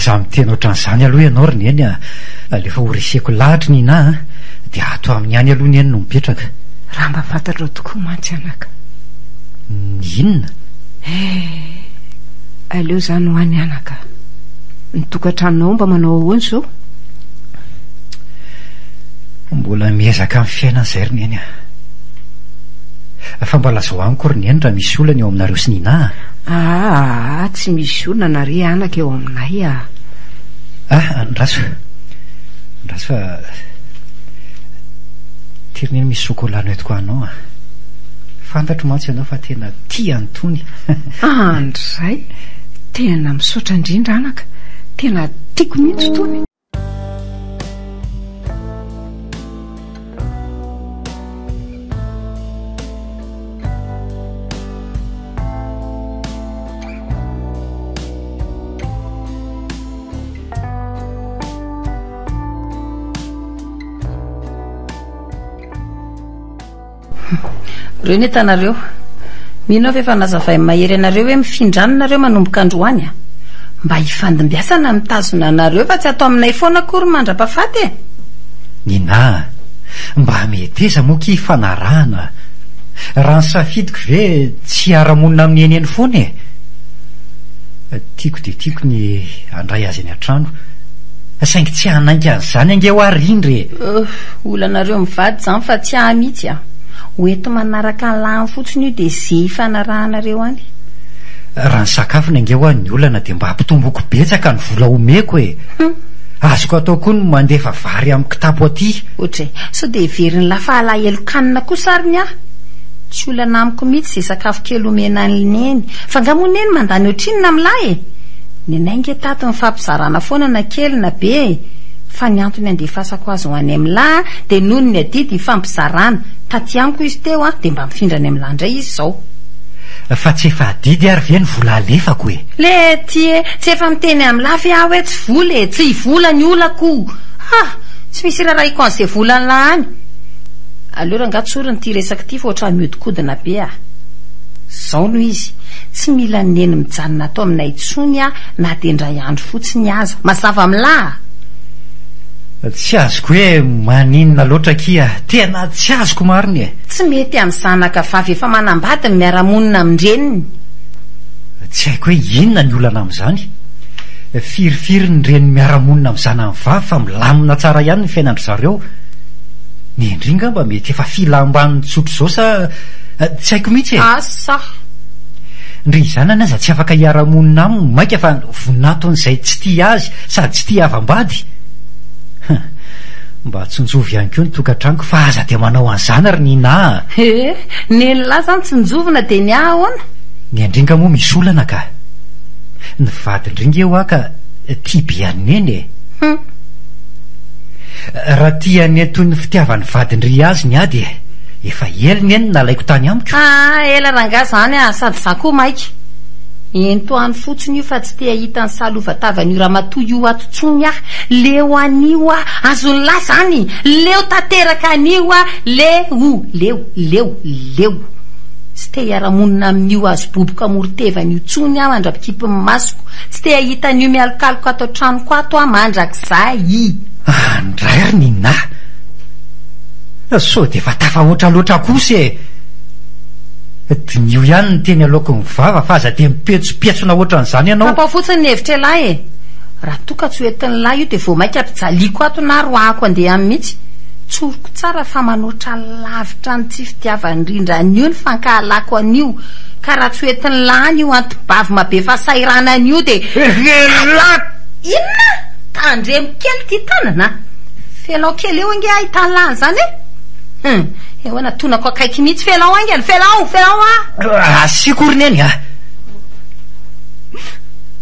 za mitena ohatran'izany aloha ianao roneny lefa horeseko lahatra Nina dia ato amin'ny any aloha neny no mipetraka raha mba fantatrao tokoa mantsy anaka. Inona? Aleo zany ho any anaka ny tokantranonao mba manao ahoany zao? Mbola miezaka amin'ny fiainan'izay roneny fa mbola zao amiko roneny raha misy olana eo aminareo sy Nina tsy misy olana nare anaka eo aminay ndraso fa ty roneny misy sokolano etiko anao fantatro mantsy ianao fa tena tia antony andray tena misaotra indrindra anaka tena tiako mihitsy tony. Reo ny tanareo mino fa efa nazavay mahery anareo hoe mifindrananareo manomboka androany mba hifandimbiasana mitazona anareo fa tsy atao aminay foana akory mandra-pahafaty Nina mba meteza moa ki fanarahana raha ny safidiko ve tsy ara-monina amin'ny eneny foana tiako dia tiako ny andray azy any an-trano saingy tsy hanainga an'izany ange ho arindry olanareo mivady zany fa tsy ahamitsy hoeto manaraka ny lahany fotsiny io dia ze fanarahanareo any raha ny sakafony ange ho an'ny olana dia mba hampitomboko betsaka ny vola omeko azoko atao koa no mandefa vary amin'ny kitapo aty ohatray sao dia heveriny lafa alahelo-kanina kosa ariny tsy olana amiko mihitsy ze sakafo kely omena ny neny fa ngamoneny mandany ohatrinona milahy nenay nge tato mifampizarana foana na kely na be fa ny antony andefasako azy ho any amin'lahy dia noho ny adidy hifampizarana taty amiko izy teo dia mba mifindrany amin'lahy indray izy zao fa tsy efa adidy ary ve ny vola alefako le tsy efa miteny amin'lahy fe hoe tsy vola tsy vola ny olako tsy misy raraiko an'izay volany lahy any aleo raha ngatsoriny ty resaka ty fa ohatran'ny miodikodina be zao no izy tsy mila neny mijanona atao aminay intsony a na de indray andro fotsiny aza mazava milahy tsy azoko hoe maninona loatra kia tena tsy azoko mariny e tsy mety amin'ny zanaka vavy efa manambady ny miaramonina amindreniny tsy haiko hoe inona ny olana amin'izany firifiry ny reny miaramonina amin'izana amin'ny vavy fa milamina tsara ihany ny fiainandry zareo ny indringa mba mety efa filambany tsotro zao sa tsy haiko mihitsy e asa ndry izany anaza tsy afaka hiaramonina aminy maika fa voninahitoan'izay tsy tia azy sady tsy tia avam-bady mba tsonjovy ihany koa ny tokantranoko fa aza dia manao an'izany ary ny na neny lahy zany tsy njovona de ny ahoana ny andringa moa misy olana ka ny vady indringa eo aka tia be aneny e raha tia ny toy ny fitiavany vadindry azy ny ady efa eliny eny nalaiko tany amiko ela ranga zany sady za koa maika entoany fotsiny io fa tsy te ahita ny salovatavany io ramatoa io atotsony leo anio azony lahy zany leo tanteraka anio leo tsy te hiaramonina amin'io azo boboka morotevany io tsony mandrapikipiny masoko tsy te ahita an'io mialokaloka ato tranoko ato mandrak'izay ndray ary ninna so de fa tafahoatra loatra kosa e dinio ihany ny teny aloako ny vava fa aza de mipetsopetsona ohatran'izany ianao papa fotsiny ny hevitra lahy e raha toka tsy hoentin'ny lahy io de vao maika ampijaliko ato na roako andeha amin'ny mihitsy tsoroko tsara fa manoatra lavitra ny tsy fitiavandrindra an'io ny fankahalako an'io ka raha tsy hoentin'ny lahy io antobavy mabe fahasairana an'io de inona tandremo kely ty tanana felao kely eo ange ahitany lahany zany eo anatonako akaiky mihitsy felao angely felao asikoriny eny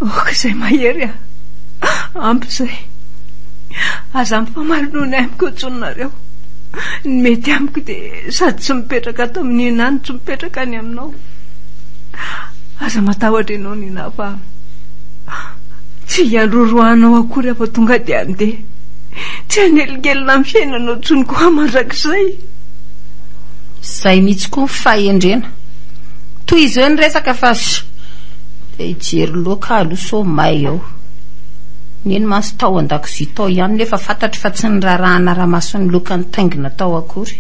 okazay mahery ampy zay aza ampifamarinony amiko tsononareo ny mety amiko de sady tsy mipetraka ato amin'ina any tsy mipetraka any aminao aza matahotra ianao nina fa tsy hiandroroanao akory afa tonga de andeha tsy anelingelina amin'ny fiainanao tsony koa mandrak'izay zay mihitsy koa fahendrena toy izao ny resaka fa de hijery loka aloso may ao neny maso tao an-dakozia tao ihany nefa fantatry fa tsy nirarahana raha masony loka ny taingina tao akory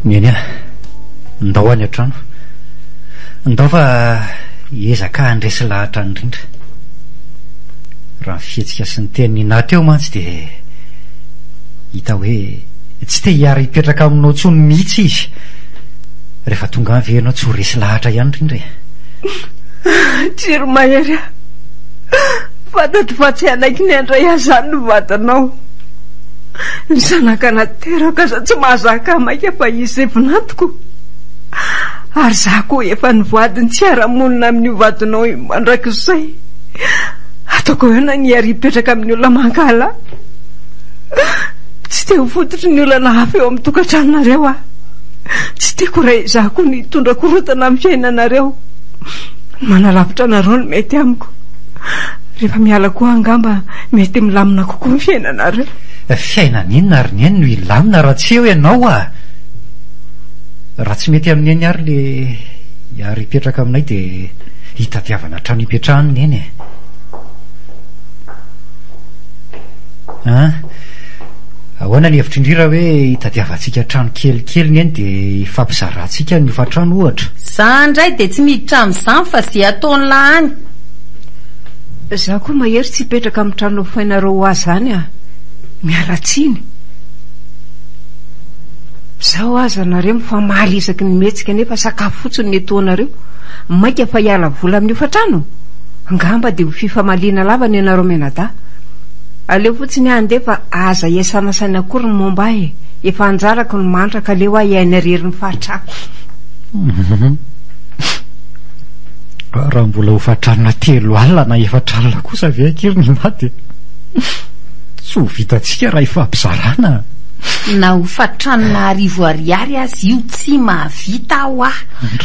neny ndao any an-trano ndao fa ezaka handresy lahatra indrindra raha fihetsika sy ny teny nateo mantsy de hita hoe tsy te hiara hipetraka aminao tsony mihitsy izy rehefa tonga aveanao tsy ho resy lahatra ihany indrindra tsiry mahery fantatry fa tsy anaiky ny andray azany no vatanao ny zanaka nateraka za tsy mahazaka maika fa izy evinatoko ary za koa efa nivoadiny tsy aramonina amin'io vadinao mandrak'izay ataoko hoe na niary hipetraka amin'ny olona mankala tsy te ho fototry ny olana hafa eo amin'ny tokantranonareo tsy teko ray za koa ny tondra korotana amin'ny fiainanareo manalavitra nareo no mety amiko rehefa miala koa angamba mety milamina kokoa ny fiainanareo fiainan'inona ary ny eny no ilamina raha tsy eo ianao raha tsy mety amin'ny eny ary le ary hipetraka aminay de hitadiavana trano hipetrahany eny ahoana ny hevitra indrira hoe hitadiavantsika trano kelikely ny eny de fampizarantsika ny ofatrano ohatra za ndray de tsy miditra amin'izany fa zay ataony lahany za koa mahery tsy hipetraka amin'ny trano fainareo azy zany miaratsiny zao aza nareo mifamaly isaky ny metsika nefa sakafo fotsiny ny etoanareo maika fa hiala vola amin'ny ofatrano angamba de ho fifamaliana lava ny anareo menada aleo fotsiny andeha fa aza iasana sainy akory ny momba efa anjarako ny mantraka leo iaina rery ny fahatrako raha mbola hofatranona 3 alina na 4 alina kosa ve akery ny maty tsy ho vitatsika raha ifampizarana na ho fatranona arivo ariary azy io tsy mahavita aho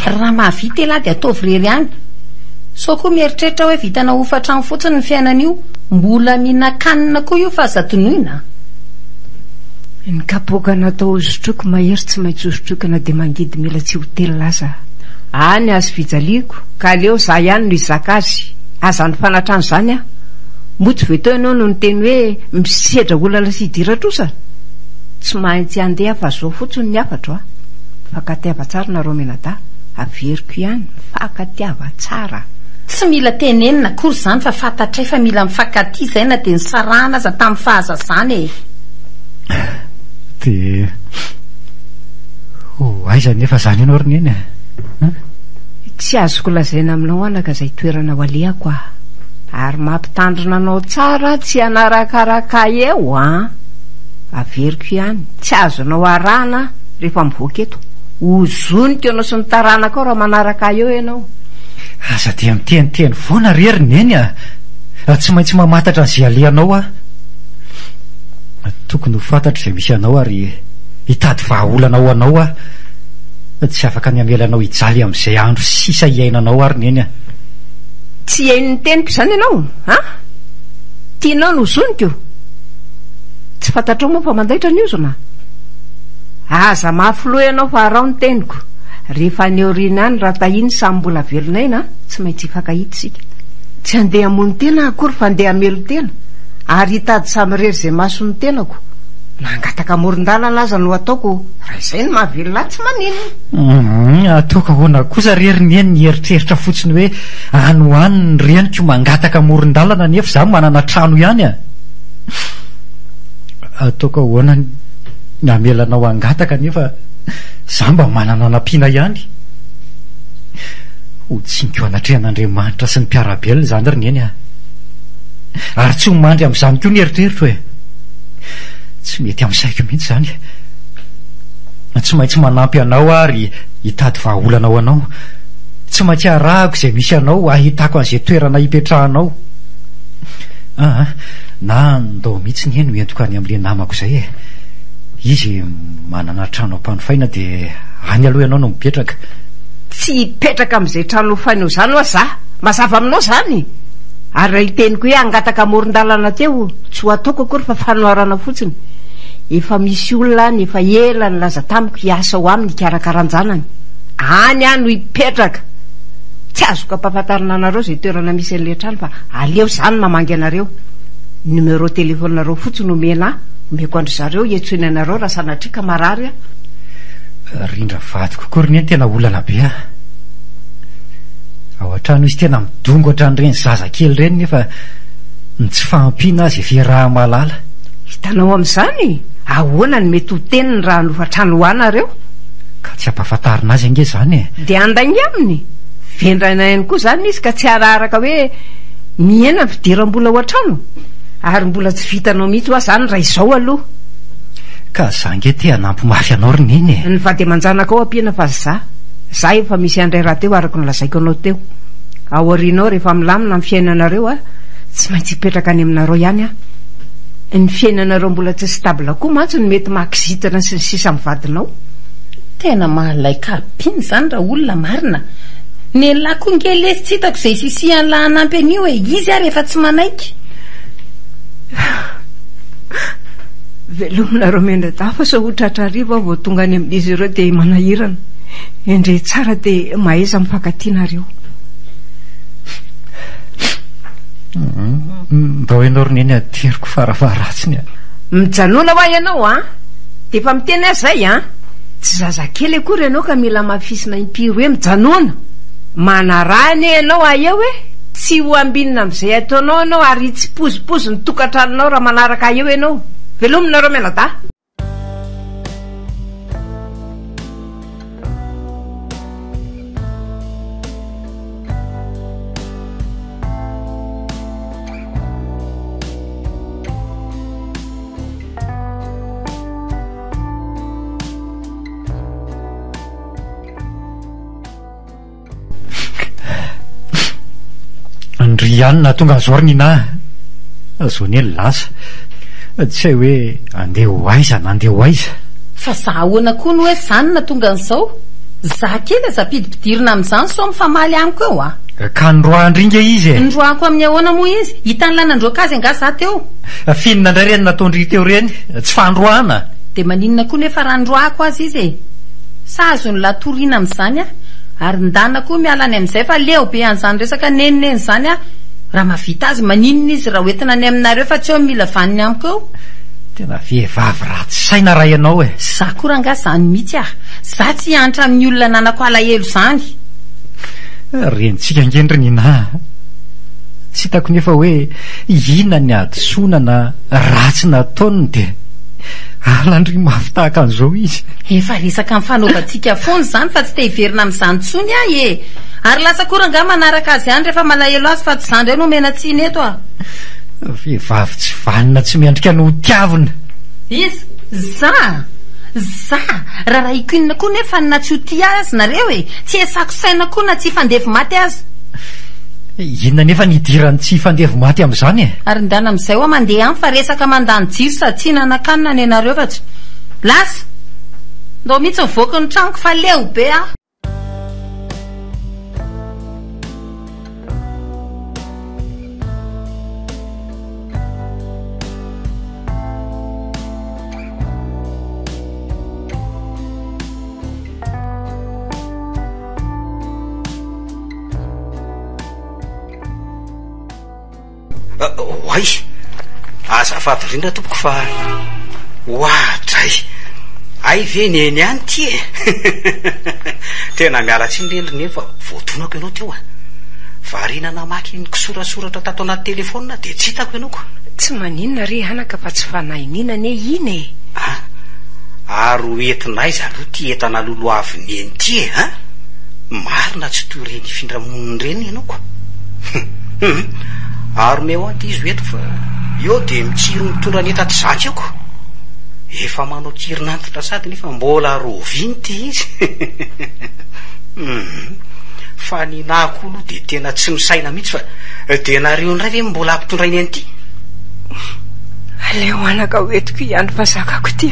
raha mahavita elahy dia ataovy rery any so koa mieritreritra hoe vitana ho fatrano fotsiny ny fiainan'io mbola mihinan-kanina koa io fa azatonoina ny kapoka natao ozotroko mahery tsy maintsy ozotrokana dia mangidy mila tsy hotely laza any azo fijaliako ka leo za ihany no izaka azy azany fanatrano zany a motsy vetao ianao no ny teny hoe misedra olana sy idiratrosa tsy maintsy andeha fa zao fotsiny ny afatra fakatiava tsara nareo menada averiko ihany fakatiava tsara tsy mila tenenina kory zany fa fantatray fa mila mifankaty zay na dia nysarahana aza tamin'ny fahazazany dia aiza nefa zany ianao ry neny tsy azoko lazaina aminao anaka izay toerana ho alehako ary mampitandrina anao tsara tsy anarakaraka eo averiko ihany tsy azonao arahana rehefa mivoaka eto ozonika ianao sy nitaranaka ao raha manaraka eo ianao aza dia miteniteny foana rery neny tsy maintsy mamantatra an'izay alehanao tokony ho fantatra izay misy anao ary hitady vahaolana ao anao tsy afaka ny amelanao hijaly amin'izay andro sisa iainanao ary neny tsy hainy ny teniko izany ianao tianao no zoniko tsy fantatrao moa fa mandaitra ny ozona aza mafiloha ianao fa arao ny teniko rehefa neoriana any raha tahiny samy mbola velonaina tsy maintsy hifankahita isika tsy andeha amony tena akory fa andeha amelo tena ary hitady samy rery izay masony tenako nangataka moron-dalana aza no ataoko raha izay no mahavelona tsy manino ataoko ahoana kosa rery neny ny eritreritra fotsiny hoe ano any ny reniko mangataka moron-dalana nefa za manana trano ihany ataoko ahoana namelanao angataka nefa za mba manana nampiana ihany ho tsiniko anatrehan'Andriamanitra sy ny mpiarabelona zany ry neny ary tsy homandry amin'izany koa ny eritreritra hoe tsy mety amin'saiko mihitsy zany tsy maintsy manampy anao ary hitady vahaolana ao anao tsy maintsy arahako izay misy anao ahitako an'izay toerana hipetrahanao na ndao mihitsy ny eny entiko any amin'le namako izay izy manana trano ampanofaina dia any aloha ianao no mipetraka tsy hipetraka amin'izay trano hofainao zany oa za mazava aminao zany ary raha hiteniko hoe angataka moron-dalana teo tsy ho ataoko akory fa fanoharana fotsiny efa misy olona any efa ela ny laza tamiko hiasa ho aminy hikarakaranjanany any no hipetraka tsy azoko ampahafantarina anareo zay toerana misy an'le trano fa aleo zany mamangy anareo numéro telefoninareo fotsiny omena omeko andry zareo hiantsoina anareo raha sanatrika marary rindra vadiko kory ny tena olana be ao an-trano izy tena midongo ohatran'ireny zazakely ireny nefa ny tsy fahampiana azy efa raha malala hitanao amin'izany ahoana ny mety ho teniny raha nofatrano hoanareo ka tsy ampahafantarina azy ange zany dia andainy aminy vendrana ihany koa zany izy ka tsy araraka hoe miaina fidiram-bola ho an-trano ary mbola tsy vitanao mihitsy hoa zany raha izao aloha ka za nge te hanampy mafy anao ry neny ny vady aman-janaka ao ampiana fa za efa misy andray raha teo araka nolazaiko anao teo ao arinao rehefa milamina amin'ny fiainanareo tsy maintsy hipetraka any aminareo ihany ny fiainanareo mbola tsy stable koa mantsy ny mety makizitana sy ny sisa mivadinao tena mahalaika apiny zany raha olona marina ny lako ngelesy tsy hitako izay sisian'la hanampy an'io izy ary efa tsy manaiky velominareo mendreda fa sa otratra ariva vao tonga any amin'izy ireo dia manahirana endre tsara dia mahaiza mifankatianareo mba hoenao ry neny ateriko faravaratsiny mijanona hoa ianao dia efa miteny azy zay tsy zazakely akory ianao ka mila mafisina impiro hoe mijanona manarany ianao eo tsy ho ambinina amin'izay ataonao ianao ary tsy pozipozy ny tokantranonao raha manaraka eo ianao velominareo menada andry ihany na tonga azao ry nina azao ny ely lasa Tsy hay hoe andeha ho aiza na andeha ho aiza. Fa zahoana koa no hoe zany na tonga n'izao za kely aza pidipidirina amin'izany so mifamaly amiko eo a. Ka nroandro inga izy nroako amin'ny ahoana moa izy hitany lanandroaka azy anga za teo finina indray reny nataondry teo reny tsy fandroana de maninona koa nefa raha ndroako azy izy sa azony latoriana amin'izany a ary ndana koa miala any amin'izay fa leo be an'izany resaka nenineny zany a raha mavita azy maninona izy raha hoentina any aminareo fa tsy eo mila vaniny amiko eo. Tena vehivavy ratsy saina raha ianao za koa ranga zany mihitsy za tsy antra amin'ny olona nanako alahelo zany. Rentsika ngendrinina tsy hitako nefa hoe inona ny adisonana ratsy nataony de alandry mafy tahaka an'izao izy. Efa resaka mifanaovantsika foany zany fa tsy te hiverina amin'izany tsony ary lasa koranga manaraka azy any rehefa malahelo azy fa tsy zany ndray no mena tsiny eto vehivavy tsy vanina tsy miandrika no tiavina. Izy za raha ikinina koa nefa na tsy ho tia azy nareo tsy esako saina koa na tsy fandevo maty azy. Inona nefa nidirany tsy fandevo maty amin'izany ary ndana amin'izay hoa mandeha any fa resaka mandany jiro sady tsy nanakanina ny anareo fa tsy lasa ndao mihitsy mivoaka ny tranoko fa leo be Oay, azafady indrindra tompoko fa ohatray ay ve neny any ty tena miala tsy indrendriny fa voadonako ianao teo variana namaky ny kisorasoratra tato anaty telefonina de tsy hitako ianao ko. Tsy maninona ry anaka fa tsy fanahinina ne iny ary entinay za aloha ty entana lolo avy neny ty marina tsy toy reny findramoniny reny ianao ko. Ary meo aty izy eto fa eo de mitsiro mitondra ny etaty zaky eo ko efa manao kirinantitra sady nefa mbola roviny ty izy. Fa ny nako aloha de tena tsy misaina mihitsy fa tena reo ndray ve mbola ampitondrainy any ty. Aleo anaka hoetiko ihany fa zakako ty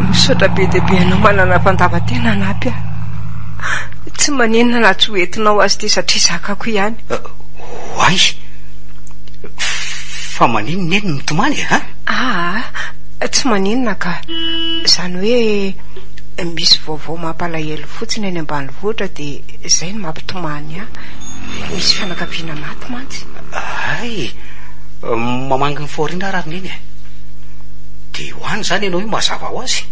misaotra be deabe anao manana mpandavatena anapy tsy maninona na tsy hoentinao azy ty satria zakako ihany. Oay, fa maninona neny mitomany tsy maninona ka zany hoe misy vaovao mampalahelo fotsiny any ambanivohitra de zay no mampitomany misy fianakaviana maty mantsy. Ay, mamanginy faorina raha neny de hoany zany ianao io mazava ho azy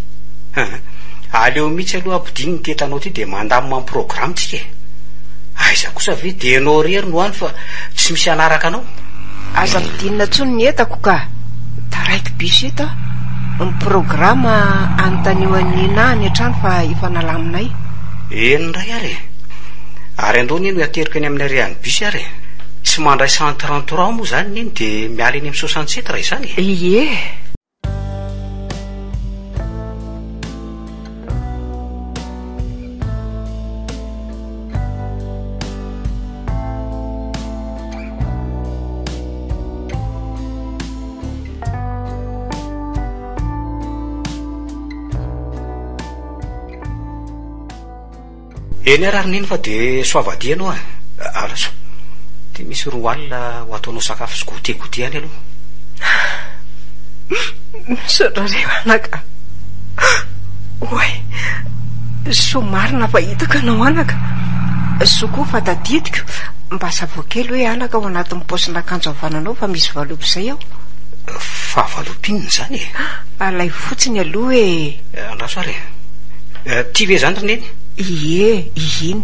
aleo mihitsy aloha ampidiny ny tetanao ty de mandamy mamprograme tsika aiza kosa ve de anao rery no any fa tsy misy anaraka anao. Aza midinina tsony ny etako ka taraiky biso eto ny programa anontanihoan'ny nahy an-trano fa ifanalaminay. Ndray ary andao neny ho ateriko any amin'ny arean'ny biso tsy mandray 133 moa zany neny de miala eny amin'ny 67 raha izany. Ie eny arary neny fa de soavady anao alaso de misy roa alina ho ataonao sakafo sy gotegote any aloha. misaotra reo anaka oay so marina fa hitako anao anaka so koa fa tadidiko mba savoakely hoe anaka ao anatin'ny paosinakanjo avananao fa misy valopy zay ao. Fa valopinina zany alay fotsiny aloha andraso ary ty ve zany neny. Ie iny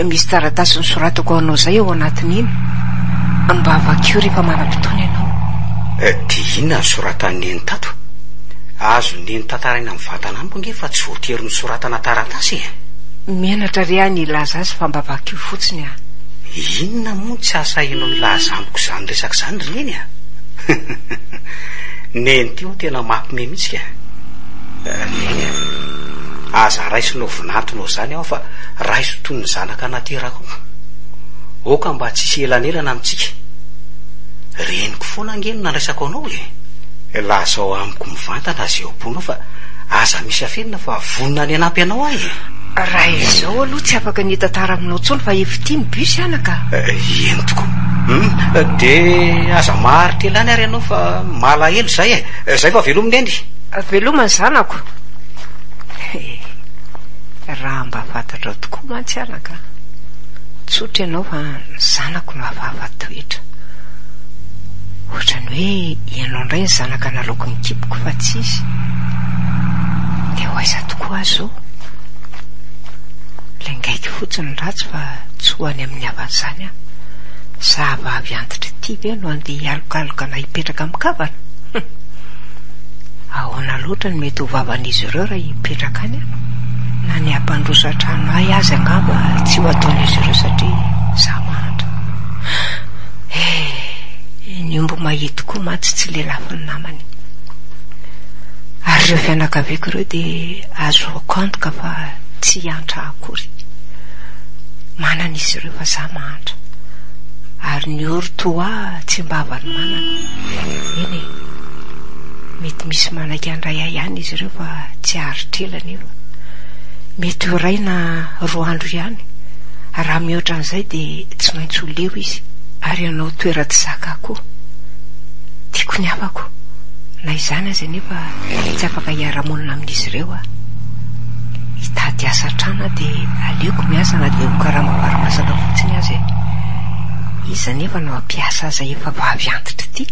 misy taratasy ny soratako anao zay ao anatin'iny mba avakio rehefa manam-potony ianao. Ty inona ny soratany neny tato azo neny tantaraina amin'ny vatana amiko nge fa tsy voatery ny soratana taratasy mianatra re any ilaza azy fa mba avakio fotsiny inona moa tsy asainao ilaza amiko zany resaka zany ry neny neny ty ho tena mampime mihitsy neny aza raisinao vinantonao zany aho fa raiso toy ny zanaka naterako oka mba tsisy elanelana amitsika reniko foana angeno nandraisako anao lazao amiko mivantana azy eoponao fa aza misy afenina fa vonina ny anampy anao ahy raha izao aloha tsy afaka ny tantara aminao tsony fa efitia ny bus anaka eny tokoa de aza maharitra elany ary ianao fa malahelo zay zay fa velominy endry velomany zanako raha mba fantatra tokoa mantsy anaka tsotra ianao fa ny zanako navava toetra ohatrany hoe ianao indray ny zanaka nalaoko ny kipoko fa tsisy de ho aiza tokoa azy zao le ngaiky fotsiny ratsy fa tsy hoany amin'ny havan'izany aho zavavy antitra ty ve no andeha hialokaloka na hipetraka amin'ny kavana ahoana loatra ny mety ho vavan'izy ireo raha hipetraka any aho na ny ampandrosa trano ahy azy angamba tsy ho ataon'izy ireo satria za mahandra ny ombo mahito koa matsy tsy lelafy ny namany ary ireo fianakaviako ireo dia azo akantoka fa tsy hiantra akory manan'izy ireo fa za mahandra ary ny orotoa tsy mba avany manana eny mety misy manaiky andray ahy ihany izy ireo fa tsy haritrelana io mety ho ray na 2 andro ihany raha mihoatra an'izay dia tsy maintsy ho leo izy ary ianao toera tsy zaka koa tiako ny afako na izany azy nefa tsy afaka hiara-monina amin'izy ireo hitady asa trana dia aleoko miasa na dia ho karama-varimasaka fotsiny azy izy nefa no ampiasa aza efa vavy antitra ty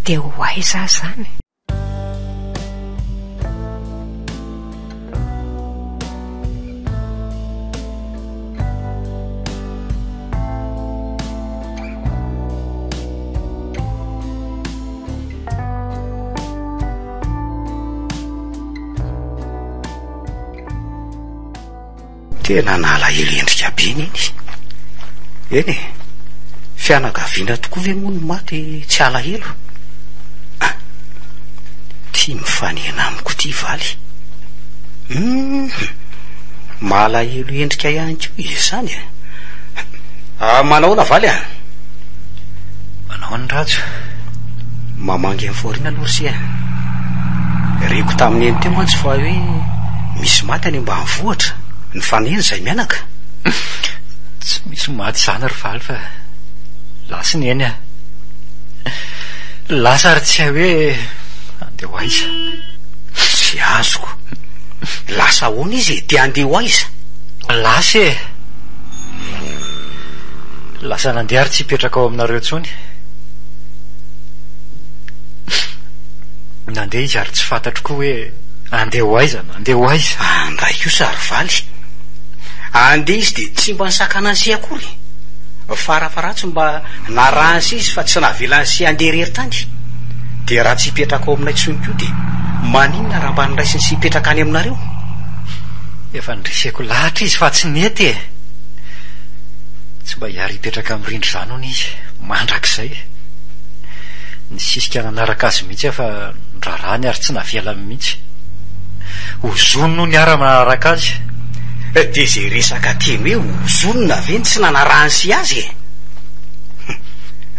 dia ho aiza zany tena nalahelo endrika be iny eny fianakaviana tokoa ve moa no maty tsy alahelo tia mifanena amiko ty valy malahelo endrika ihany ko izy zany manahoana valy manao ny rajo mamangy amin'ny forina aloha reko tamin'ny eny teo mantsy fa hoe misy maty any mba mivoatra ny faneny zay mianaka tsy misy maty zany ry valy fa lasa ny eny lasa ary tsy hay hoe andeha ho aiza tsy azoko lasa ahoana izy dia andeha ho aiza lasa lasa nandeha ary tsy hipetraka ao aminareo intsony nandeha izy ary tsy fantatro koa hoe andeha ho aiza nandeha ho aiza andray io sary valy andeha izy dia tsy mba nisakana sy akory farafaratsy mba naransy izy fa tsy navelany sy andeha rery tany dia raha tsy hipetraka ao aminay tsony koa dia maninona raha mba niraisiny sy hipetraka any aminareo efa nidriseko lahatra izy fa tsy nety tsy mba hiary hipetraka amin'ny rindry zany hony izy mandrak'izay ny sisika nanaraka azy mihitsy efa nrarany ary tsy navelany mihitsy ozonno ny ara-manaraka azy dia zay resaka teny hoe ozonona veny tsy nanarahany sy azy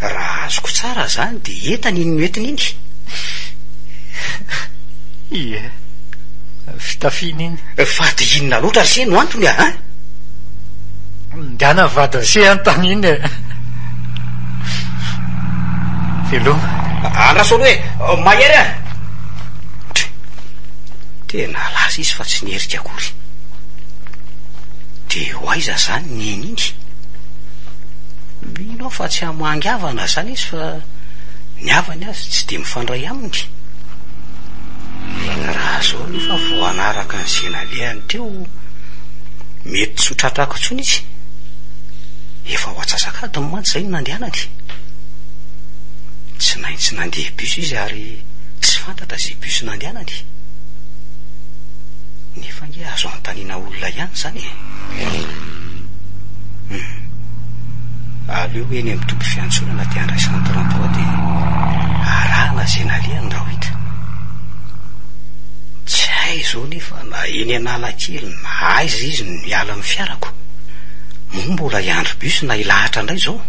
raha azoko tsara zany dia entany iny noentiny iny ie fitafiny iny fa dia inona loatra se no antony ndiana vadiny se antany iny veloma andrasolo hoe mahery tena lasa izy fa tsy nierika akory dia ho aiza zany ny eny iny mino fa tsy hamangiavana zany izy fa ny avany azy tsy dia mifandray aminy raha zao nefa vo anaraka ny zenalehany teo mety tsotratrako tsony izy efa ho atsasakadiny mantsy zay no nandehanany tsy naintsy nandeha bus izy ary tsy fantatra zay bus nandehanany nefa nge azo antaniana olona ihany zany aleo eny amin'ny tompy fiantsonana ty andraisana tarantoa dia arahana zenalehany raha hita tsy hay zao nefa na eny analakely na aiza izy miala amin'ny fiarako mbola iandro bus na ilahatra indray zao.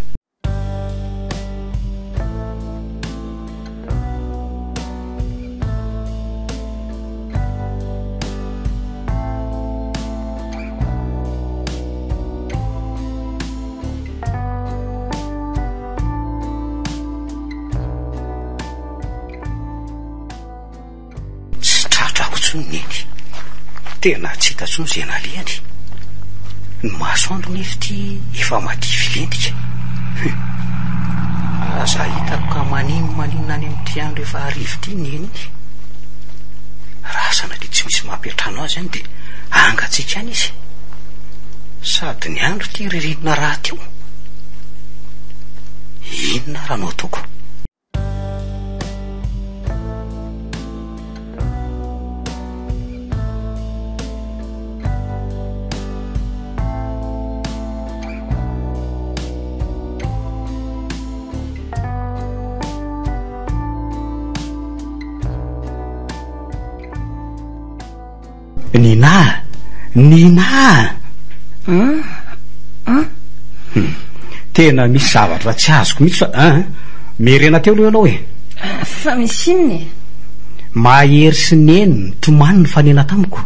neny tena tsy hitatsony zay nalehany ny masoandro nefa ty efa madio vilendika aza hitako ka maninona any amin'ity andro efa arivo ty neny iny rasana de tsy misy mampiatrano azy any de angatsika any izy sady ny andro ty ririnina raha teo inona raha no ataoko. Nina tena misy zavatra tsy azoko mihitsy fa merena teo aloha ianao fa misy inony mahery sy neny tomany ny fanena tamiko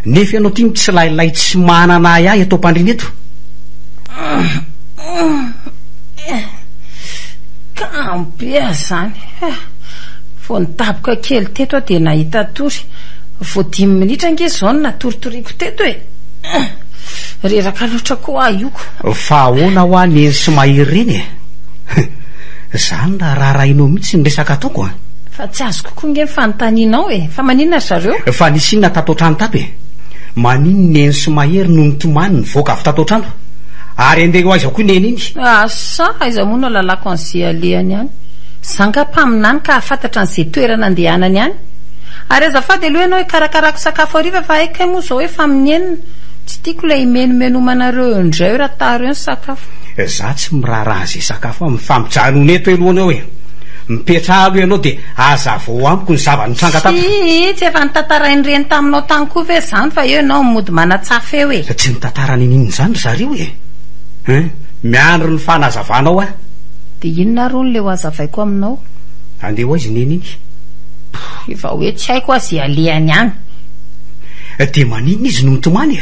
nefa ianao ty tsy lailay tsy manana ahy atao mpandriny eto kampia zany vo nitaboka kely teto de nahita tory vo 10 minitra nge zao no natorotoriko teto reraka loatra koa ioko fa ahoana ho any sy mahery reny zany na raharahinao mihitsy ny resaka ataoko fa tsy azo kokoa nge fanontanianao fa maninona zareo fa nisy inona tato trano tato maninona neny sy mahery no nitomany ny voaka avy tato trano ary andeha ho aiza koa neny iny asa aiza moa no lalako an'izay alehany any zangampaminany ka afantatra an'izay toerana andehanany any ary azafady aloha ianao hikarakarako sakafo ariva fa haika moa zao hoe fa aminenina tsy tiako ilay imenomenomanareo indray raha taro eo ny sakafo za tsy miraharaha zay sakafo amin'ny fampijanona eto elohanao mipetrahalo ianao de aza vao amiko ny zavanytranga tato tsy efa nitantarainy reny taminao tany koa ve zany fa eo ianao mody manatsafa eo tsy nitantara nin'inony zany zareo miandro ny fanazavanao de inona ro nle ho azavaiko aminao andeha ho aizy neny iny efa hoe tsy haiko azy alehany any de maninona izy no mitomany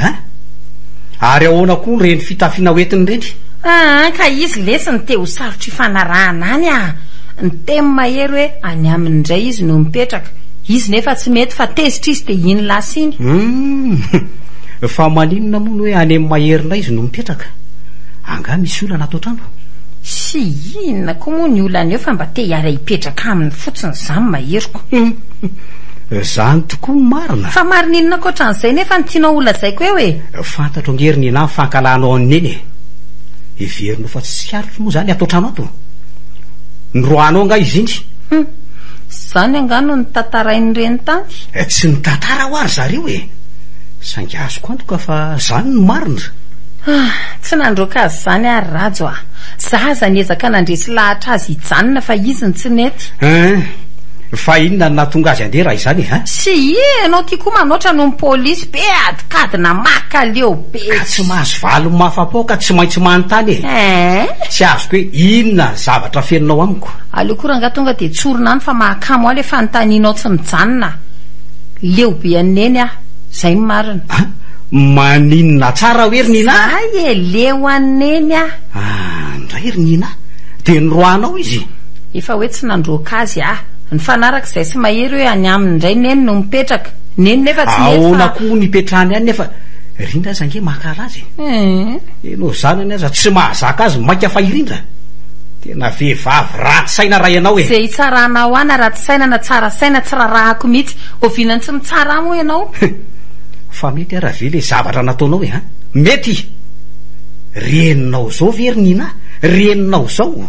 ary ahoana koa reny fitafiana hoentiny reny ka izy lesy ny te ho sarotry fanarahana any ny temy mahery hoe any amin'indray izy no mipetraka izy nefa tsy mety fa tezitra izy de iny lasa iny fa maninona moa no hoe any amin'ny maherinay izy no mipetraka anga misy olana atao trano sy inona koa moa ny olana eo fa mba te hiara hipetraka aminy fotsiny zany maheriko zany tokoa marina fa marina inona koatran'izay nefa ny tianao olazaiko eo fantatro ngeriny ena fankalanao an'neny iverinao fa tsy siarotro moa zany atao trano ato ny roanao anga izy iny zany angano ny tantarainy reny tany tsy ny tantara ho ary zareo saingy azoko antoka fa zany no marina tsy nandroka azy zany ary rajo zaza niezaka nandresy lahatra azy hijanona fa izy ny tsy nety fa inona ny nahatonga azy andeha raha izany sy ianao ty koa manoatra no ny polisy be adikadina maka leo be ka tsy mahazo valo mafapao ka tsy maintsy manontany tsy azoko hoe inona zavatra feninao amiko aleo koa ranga tonga de tsorona any fa mahakamo a le fanontanianao tsy mijanona leo be aneny zay marina maninona tsara hoe rinina ay leo aneny ndray rinina de ny roanao izy efa hoe tsy nandroaka azy ny fanaraka izay sy mahery hoe any amin'indray neny no mipetraka neny nefa tsy ahoana koa nipetrahany any nefa rindra aza nge makala azy enao zanany aza tsy mahazaka azy mainka fa irindra tena vehivavy raty saina raha ianao zay itsarahanao ana raty saina na tsara saina tsy rarahako mihitsy ovinany tsy mitsara mo ianao fa mety araha ve le zavatra nataonao mety reninao zao ve rinina reninao zao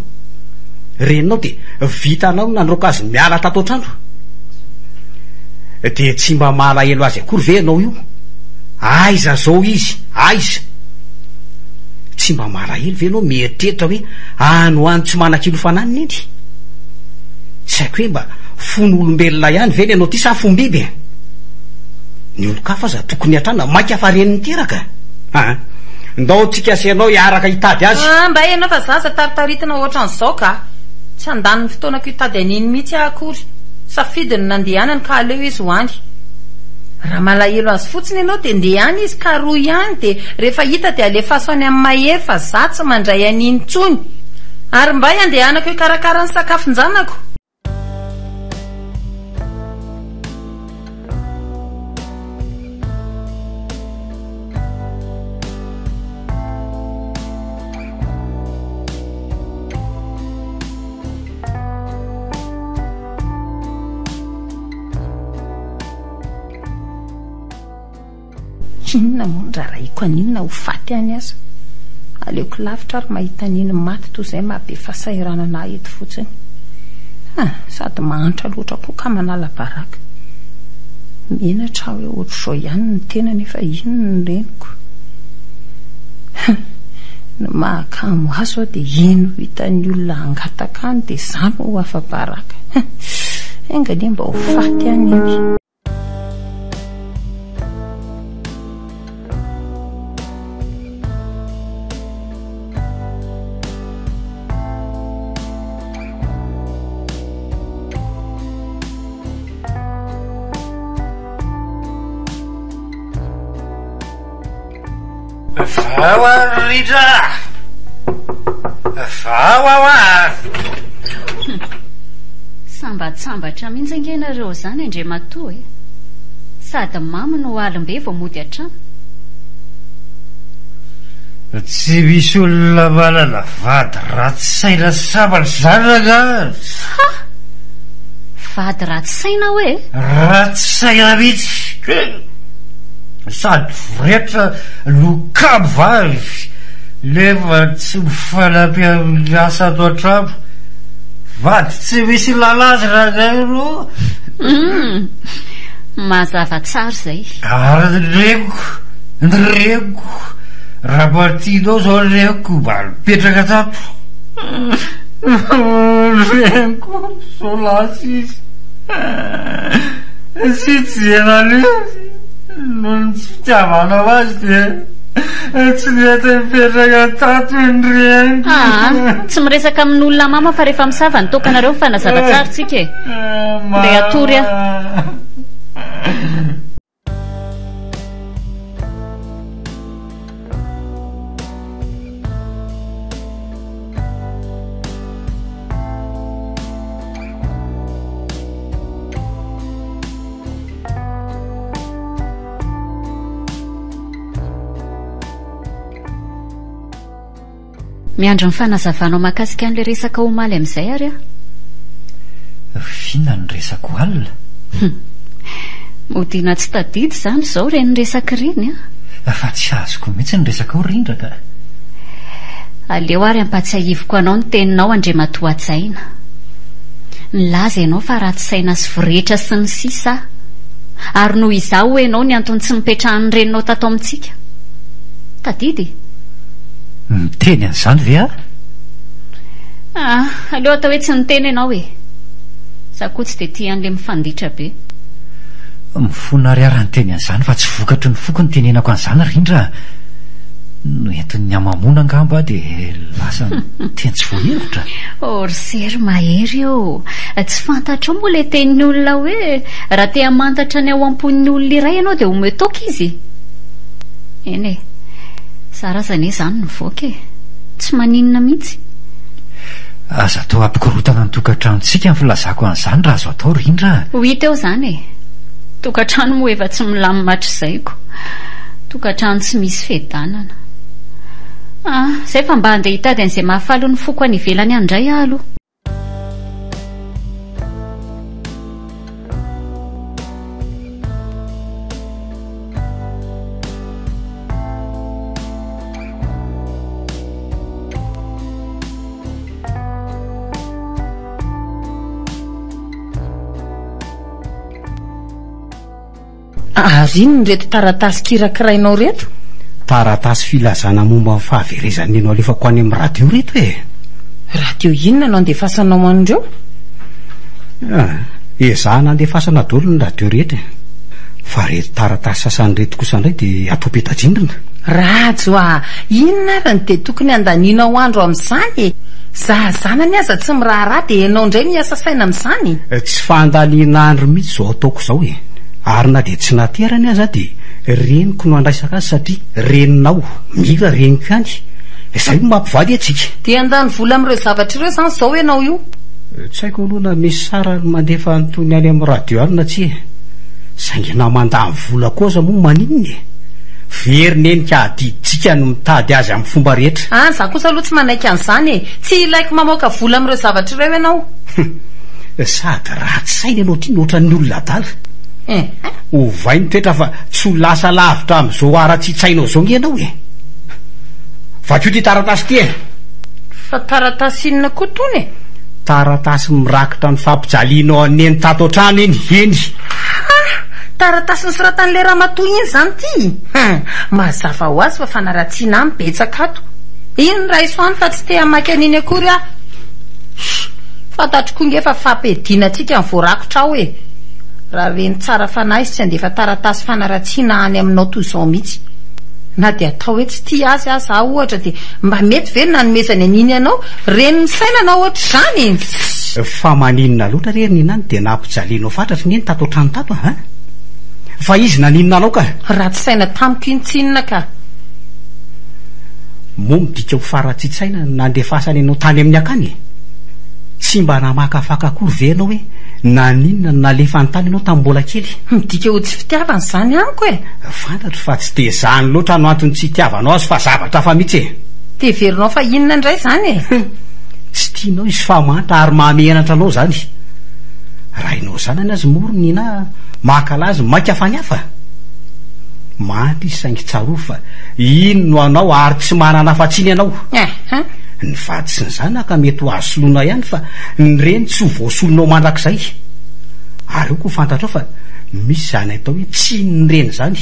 reninao de vitanao nandroka azy miala tato trano de tsy mba malahelo azy akory ve anao io aiza zao izy aiza tsy mba malahelo ve anao mieritreritra hoe ano any tsy manan-kilo fananiny iny tsy haiko hoe mba fony olombelona ihany ve le anao ty sa fombiby ny olo-kafa aza tokony hatrana mainka fa reniny teraka ndao tsika asianao hiaraka hitady azy. Mba ianao fa zaza taritaritina ohatran'izao ka tsy andaniny fotoanako hitady aniny mihitsy akory safidiny nandehanany ka aleo izy hoany. Raha malahelo azy fotsiny ianao dia ndehany izy ka roa ihany dia rehefa hita dia alefaso any amin'ny mahery fa za tsy mandray aniny tsony. Ary mba andehanako hikarakara ny sakafon-janako. Inona moa raha iko aninona ho faty any aza. Aleoko lavitra ary mahita aniny maty toy izay mahabe fahasahiranana anahy eto fotsiny. Sady mahantra loatra koa ka manala baraka. Menatra hoe ohatr'izao ihany ny tena nefa inona ny reniko. Ny mahakamo azo aho dia ino hitan'ny olona angataka any dia izany ho hafa baraka. Engany mba ho faty any iny. Fawarija fawawa sambatsambatra mihitsy angenareo zany Andriamatoa e. Sady mamy no alim-be vao mody atrano. Tsy misy olona manana vady ratsy saina sabatra zanaka. Vady ratsy saina hoe? Ratsy saina mihitsy. Sady voretra lokabo vavy lefa tsy mifanampy amin'ny asa ato an-trano. Vady tsy misy lalazy raha no. Mazava tsara zay. Ary nireko raha martinao zao nireko mba mipetraka tato. Nireko solasy izy sy tsy enaleo non tsy fitiavanao azy dia tsy mety mipetraka tato nireko. Tsy miresaka amin'olona mama fa rehefa misava ny tokanareo ny fanazava tsara tsika e. Ndeha atory aho. Miandro ny fanazavanao mahakasika an'ilay resaka omaly amin'izay ary a? Fina ny resako alina. Modiana tsy tadidy izany izao reny resaka reny a. Fa tsy azoko mihitsy ny resaka ho rindraka. Aleo ary ampatsiahivoko anao ny teninao Andriamatoa Atsaina. Nilaza ianao fa ratsy saina sy voretra sy ny sisa. Ary noho izao ho ianao ny antony tsy mipetrahan'ny reninao tato amintsika. Tadidy? Miteny an'izany ve a? Aleo atao hoe tsy niteny ianao e. Za koa tsy dia tia an'ilay mifanditra be. Mifona ry ara ny teny an'izany fa tsy vokatry ny foko ny tenenako an'izany rindra. No entin'ny amamona angamba dia lasa teny tsy voahevitra. Orsery mahery eo. Tsy fantatrao moa ilay tenin'ny olona hoe raha te hamantatra ny ao am-pon'ny olona iray ianao dia hometoka izy. Eny e, sarazany izany ny voaka e. Tsy maninona mihitsy. Aza atao ampikorotana ny tokantranontsika ny filazako an'izany raha azo atao rindra. Ho hita eo izany e. Tokantrano moa efa tsy milamimatra izayko. Tokantrano tsy misy fedanana. Zay fa mba andeha hitady an'izay mahafalo ny foko any ivelany andray aloha. Ary ino reto taratasy kirakirainao reto? Taratasy filazana momba ny fahaverezany ianao alefako any amin'ny radio reto e. Radio inona no andefasanao an'ireo? Ezahana andefasana daholo ny radio rehetra. fa reto taratasy sasan'reto kosa indray dia atao petadrindrina. rajo a inona ary ny de tokony andaniana ho andro amin'izany zahazanany aza tsy miraharaha dia ianao indray miasa saina amin'izany. Tsy fandaliana andro mihitsy zao ataoko izao e, ary na dia tsy naterany aza dia reniko no andraisaka azy satria reninao mila reniko ihany, izay no mampivady atsika. dia andany vola amin'ireo zavatra ireo izany izao ianao io. Tsy haiko aloha na misy sara mandefa nytony any amin'ny radio any na tsy e, saingy namandany vola kosa moa maninony e, verinenika adiditsika no mitady azy amin'ny fomba rehetra. Za kosa aloha tsy manaiky an'izany e, tsy ilaiko mamoaka vola amin'ireo zavatra ireo ianao. Sady ratsy saina ianao ty nohatran'ny olona adala. Ovay ny toetra fa tsy ho lasa lavitra amin'izao ara-tsy-tsainao zao nge ianao e. Vakio ty taratasy ty e. Fa taratasy inona koa tony e? Taratasy mirakitra ny fampijalianao aneny tato an-trano eny eny. Taratasy ny soratan'le ramatoa iny zany ty. Mazava ho azy fa fanaratsiana any betsaka ato. Iny ray soany fa tsy te hamaky an'iny akory a. Fantatro koa nge fa fampediana atsika ny voarakotra ao e. Raha reny tsara fanahy tsy andefa taratasy fanaratsiana any aminao toy izao mihitsy. Na dia atao hoe tsy tia azy aza ohatra dia mba mety ve nanomezany an'iny ianao reny ny sainana ohatra izany. Fa maninona loatra reny inany dia nampijalianao fatratra ny eny tato an-trano tato a. Fa izy naninona anao ka? Raha tsy saina tamiko iny tsinona ka. Moa midika ho faratsitsaina nandefasany ianao tany amin'ny akany. Tsy mba namakafaka akory ve ianao hoe naninona nalefa ny tany ianao tamin'ny mbola kely? Midika ho tsy fitiavana izany amiko e. Fantatro fa tsy dia izany loatra no antony tsy hitiavanao azy fa zavatra fa mihitsy e. Dia verinao fa inona indray izany e? Tsy tianao izy fa manta ary mahamenatra anao zany. Raha ianao zanany azy morony na makalazy maika faniafa. Manta izy saingy tsaroa fa ino no anao ary tsy manana afa-tsiny ianao. Ny vady sy ny zanaka mety ho azosoloana ihany fa ny reny tsy ho voasolonao mandrakizay. Ary io koa fantatrao fa misy zany atao hoe tsy ny reny zany.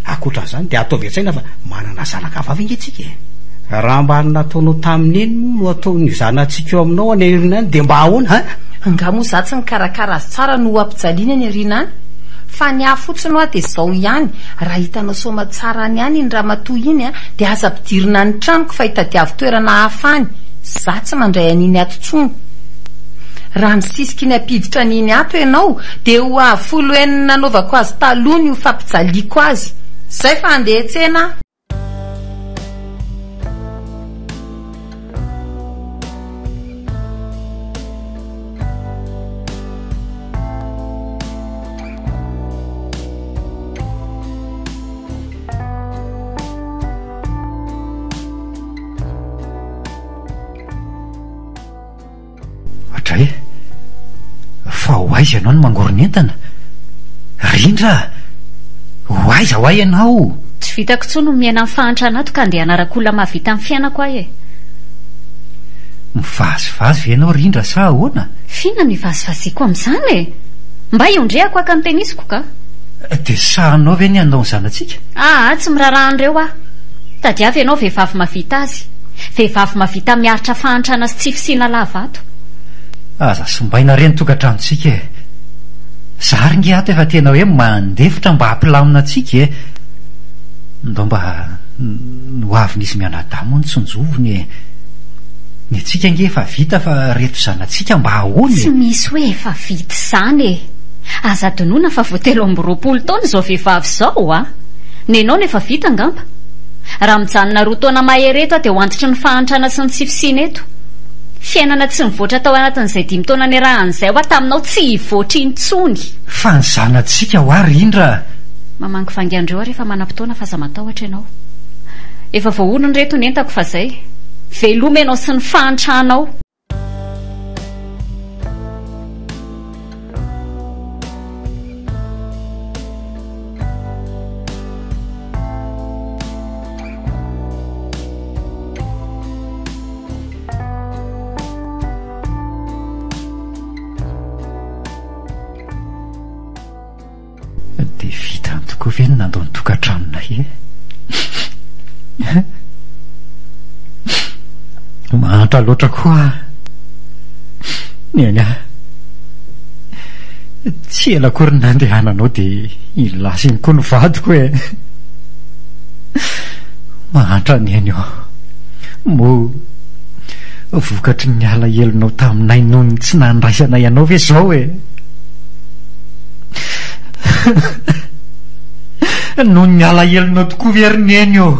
Akoatran'izany dia ataovy an-tsaina fa manana zanaka hafa ventsika e. Raha mba nataonao tamin'ny eny moa no ataon'ny zanantsika eo aminao any arina any dia mba ahoana? Nga moa za tsy mikarakara azy tsara no ampijaliana any arina any. Fa ny afotsiny ho dia izao ihany, raha hitanao soma tsara any any ny ramatoa iny a dia aza ampidirina ny tranoko fa hitadiavy toerana hafa any. Za tsy mandray an'iny ato intsony. Raha ny sisika iny ampiditra an'iny ato ianao dia ho avolo eny nanaovako azy taloha ny ho fampijaliako azy. Zay fa andeha tsena. Atray fa ho aiza ianao no mangorona entana? Rindra ho aiza ho ay ianao? Tsy vitako tsony no miaina amin'ny fahantrana ato ka andeha anarak'olona mahavita amin'ny fiainako ahy e. Mivazivazy ve ianao Rindra sa ahoana? Fina mivazivaziko amin'izany e. Mba iondrehako aka ny tenisiko ka. Dia sahanao ve ny andao ny zanatsika? Tsy mirarahan'ireo aho. Tadiavy ianao vehivavy mahavita azy. Vehivavy mahavita miaritra fahantrana sy tsy fisiana lava ato. Aza sombaina reny tokantranontsika e. Zary nge ato efa tena hoe mandefitra mba hampilamina antsika e. Ndao mba ho avy nisy mianadahy moa ny tsonjovony e. Ny atsika nge efa vita fa reto zanatsika mba ahoany. Tsy misy hoe efa vita izany e. Aza donoina fa vao 13 taona izao vehivavy izao a. Ny ianao nefa vita ngamba. Raha mijanona 2 taona mahery eto dia ho antitry ny fahantrana sy ny tsy fisiana eto. Fiainana tsy nivoatra tao anatin'izay 5 taona niarahan'izay ho taminao tsy hivoatra intsony. Fa ny zanatsika ho ary Rindra. Mamangy vangiandreo rehefa manam-potoana fa aza matahotra ianao. Efa voaorony reto ny entako fa zay. Veloma ianao sy ny fahantranao. Dia vita ny tokoa ve ny nandao ny tokantranonay e? Mantra loatra koa ny any tsy ela kory nandehananao dia ilasiny koa ny vadiko e. Mahantra ny eny eo mo vokatry ny alahelonao taminay noho ny tsy nandraisanay ianao ve zao e. Noho ny alahelonao tokoa veriny eny eo.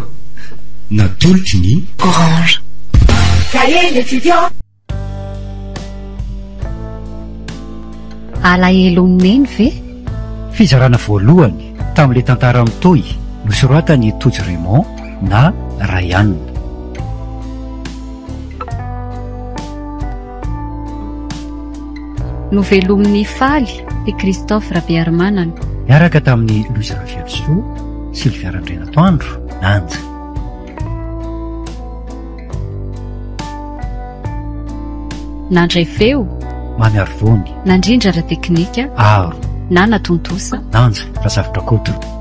Natolotry ny Orange. Cahier l'étudiant. Alahelon'ny eny ve? Fizarana voalohany tamin'ilay tantara mitoy nosoratany Tojo Raymond na Ryan. Novelomin'ny faly i Christophe Rabearmanana. Miaraka tamin'ny Louise Ravelso, Sylvia Randrenatoandro, Nanja. Nandray feo Mamy Arvony, nandrindra ra teknika Aro, na natontosa Nanja Razavitra Koto.